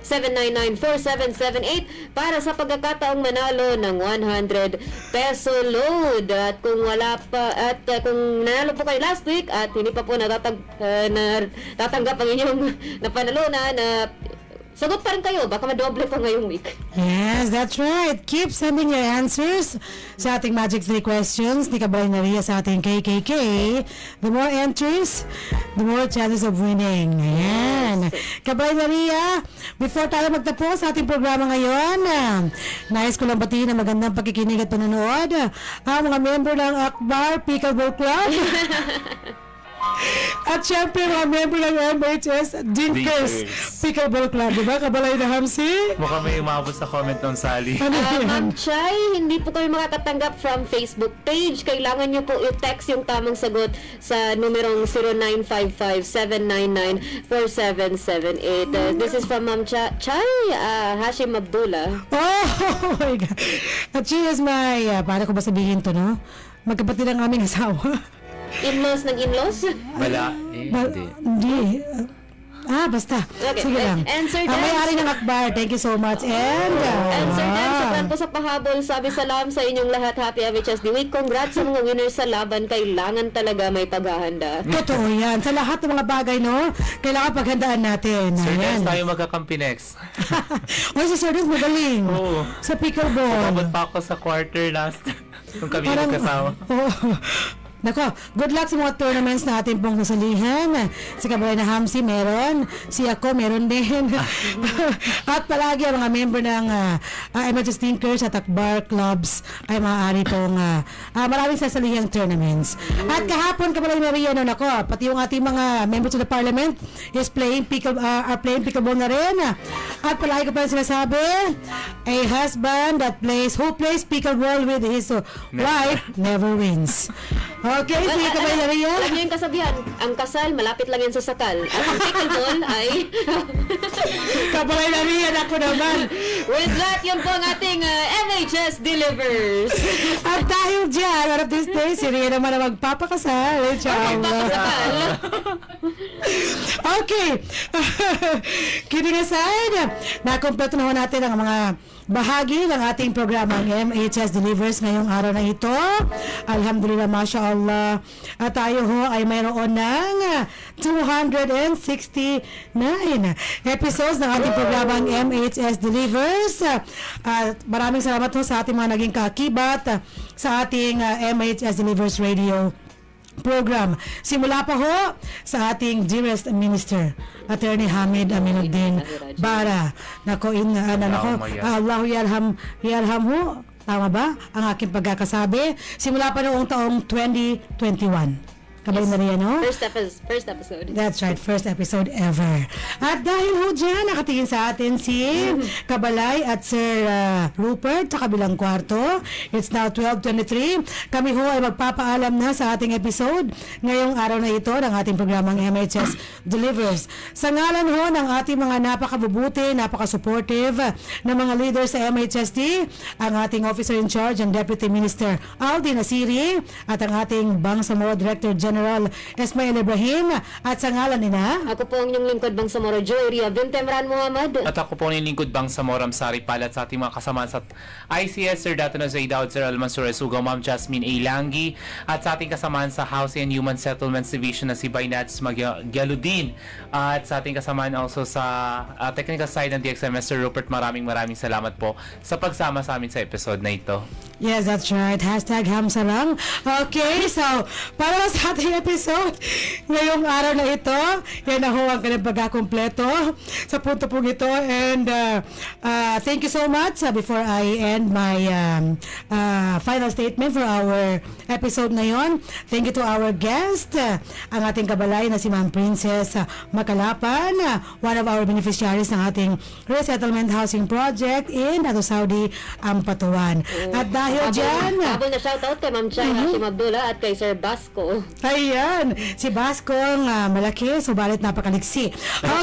0955-799-4778 para sa pagkakataong manalo ng 100 peso load. At kung wala pa kung nanalo po kayo last week at hindi pa po natatanggap ang inyong napanalunan, sagot pa rin kayo, baka madoble pa ngayong week. Yes, that's right. Keep sending your answers sa ating Magic 3 questions ni Kabalay na Ria sa ating KKK. The more entries, the more chances of winning. Ayan. Kabalay na Ria, before tayo magtapos sa ating programa ngayon, nais ko lang batiin ang magandang pakikinig at panonood ang mga member ng Akbar Pickleball Club. At syempre mga member ng MHS Dinkers Pickleball Club, diba? Kabalay na Hamsi? Mukhang may umabot sa comment ng Sally. Ma'am Chay, hindi po kayo makakatanggap from Facebook page. Kailangan nyo po i-text yung tamang sagot sa numerong 0955-799-4778. This is from Ma'am Chay, Hashim Abdullah. Oh my God. At she is my, paano ko ba sabihin to, no? Magkapatid ang aming asawa. In-laws ng in-laws? Wala. Hindi. Basta. Okay. Sige lang. Answer Ang dance. may-ari ng Akbar. Thank you so much. And, Answer dance. Sukran po sa pahabol. Sabi salam sa inyong lahat. Happy MHSD Week. Congrats sa mga winners sa laban. Kailangan talaga may paghahanda. totoo yan. Sa lahat ng mga bagay, no? Kailangan paghandaan natin. Sir Ayan. Dance, tayo magkakampi next. Oy, si Sir Dance magaling. Oo. Sa pickleball. Abot pa ako sa quarter last. Kung kami magkasama. Nako, good luck sa mga tournaments na ating pong sasalihan. Si Kabalay na Hamsi meron, si ako meron din. At palagi ang mga member ng Emergency Thinkers at Akbar Clubs ay maaari pong maraming sasalihang tournaments. At kahapon, Kabalay Maria, nako, pati yung ating mga members of the parliament is playing pickleball na rin. At palagi ko pa rin sinasabi, a husband who plays pickleball with his wife never wins. Okay, sige Kabalay Maria. Alam niyo yung kasabihan, ang kasal, malapit lang yan sa sakal. At ang pickleball ay... Kabalay Maria, ako naman. With that, yun po ang ating MHS Delivers. At dahil dyan, one of these days, si Ria naman na magpapakasal. Magpapakasal. Okay. Kidding aside, nakompleto na ho natin ang mga bahagi ng ating programang MHS Delivers ngayong araw na ito. Alhamdulillah, mashallah. At tayo ho ay mayroon ng 269 episodes ng ating programang MHS Delivers. At maraming salamat ho sa ating mga naging kaakibat sa ating MHS Delivers Radio program. Simula pa ho sa ating dearest minister, Attorney Hamid Aminuddin Bara. Nako, Allahu yarham ho. Tama ba ang aking pagkakasabi? Simula pa noong taong 2021. Kabalay Maria, no? First episode. That's right, first episode ever. At dahil ho dyan, nakatingin sa atin si Kabalay at Sir Rupert sa kabilang kwarto. It's now 12:23. Kami ho ay magpapaalam na sa ating episode ngayong araw na ito ng ating programang MHS Delivers. Sa ngalan ho ng ating mga napakabubuti, napaka-supportive na mga leaders sa MHSD, ang ating Officer in Charge and Deputy Minister Aldi Nasiri at ang ating Bangsamoro Director General Esmail Ibrahim, at sa ngalan nina Ako po ang inyong lingkod Bangsamoro Joyria Bintemran Muhammad. At ako po ang lingkod Bangsamoro Sari Palat sa ating mga kasama sa ICS, Sir Dato Nazaid Daud, Sir Almansur Esugaw, Ma'am Jasmine A. Langi, at sa ating kasamaan sa Housing and Human Settlements Division na si Baynats Magyaludin, at sa ating kasamaan also sa technical side ng DXMS, Sir Rupert. Maraming salamat po sa pagsama sa amin sa episode na ito. Yes, that's right. #Hamsalang. Okay, so para sa ating episode ngayong araw na ito, yan na ho ang kanyang pagkakompleto sa punto pong ito. And thank you so much. Before I end my final statement for our episode na yon, thank you to our guest, ang ating kabalay na si Ma'am Princess Makalapan, one of our beneficiaries ng ating resettlement housing project in Ato Saudi, Ampatuan. At dahil dyan, Habol na shoutout kay Ma'am Chay Hashim Abdullah at kay Sir Basco. ayan, si Baskong malaki, subalit napakaliksi.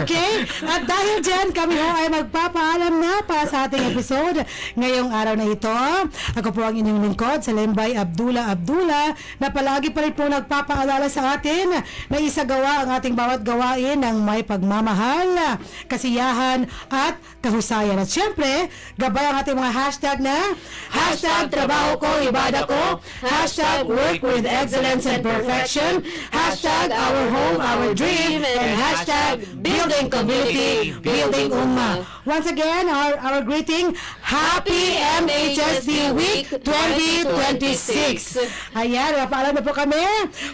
Okay, at dahil dyan, kami ho ay magpapaalam na para sa ating episode ngayong araw na ito. Ako po ang inyong lingkod, Salembay Abdullah, na palagi pa rin po nagpapaalala sa atin na isagawa ang ating bawat gawain ng may pagmamahal, kasiyahan at kahusayan. At syempre, gabay ang ating mga hashtag na #trabaho ko, ibada ko, #work with excellence and perfection, #our home, our dream, and #building community, building ummah. Once again, our greeting, Happy MHSD Week 2026. Ayan, mapaalam na po kami.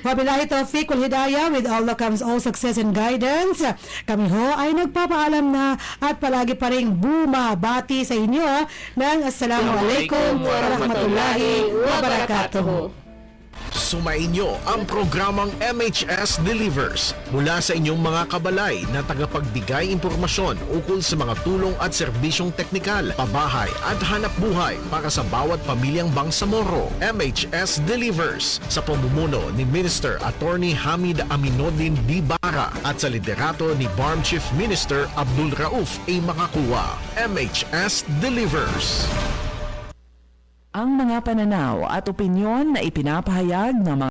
Wabillahi taufiq wal hidayah, with Allah comes all success and guidance. Kami ho ay nagpapaalam na at palagi pa rin bumabati sa inyo ng Assalamualaikum warahmatullahi wabarakatuh. Sumainyo ang programang MHS Delivers mula sa inyong mga kabalay na tagapagbigay impormasyon ukol sa mga tulong at serbisyong teknikal, pabahay at hanap buhay para sa bawat pamilyang Bangsamoro. MHS Delivers sa pamumuno ni Minister Attorney Hamid Aminuddin Bara at sa liderato ni BARM Chief Minister Abdul Rauf A. Makakuwa. MHS Delivers. Ang mga pananaw at opinyon na ipinapahayag ng mga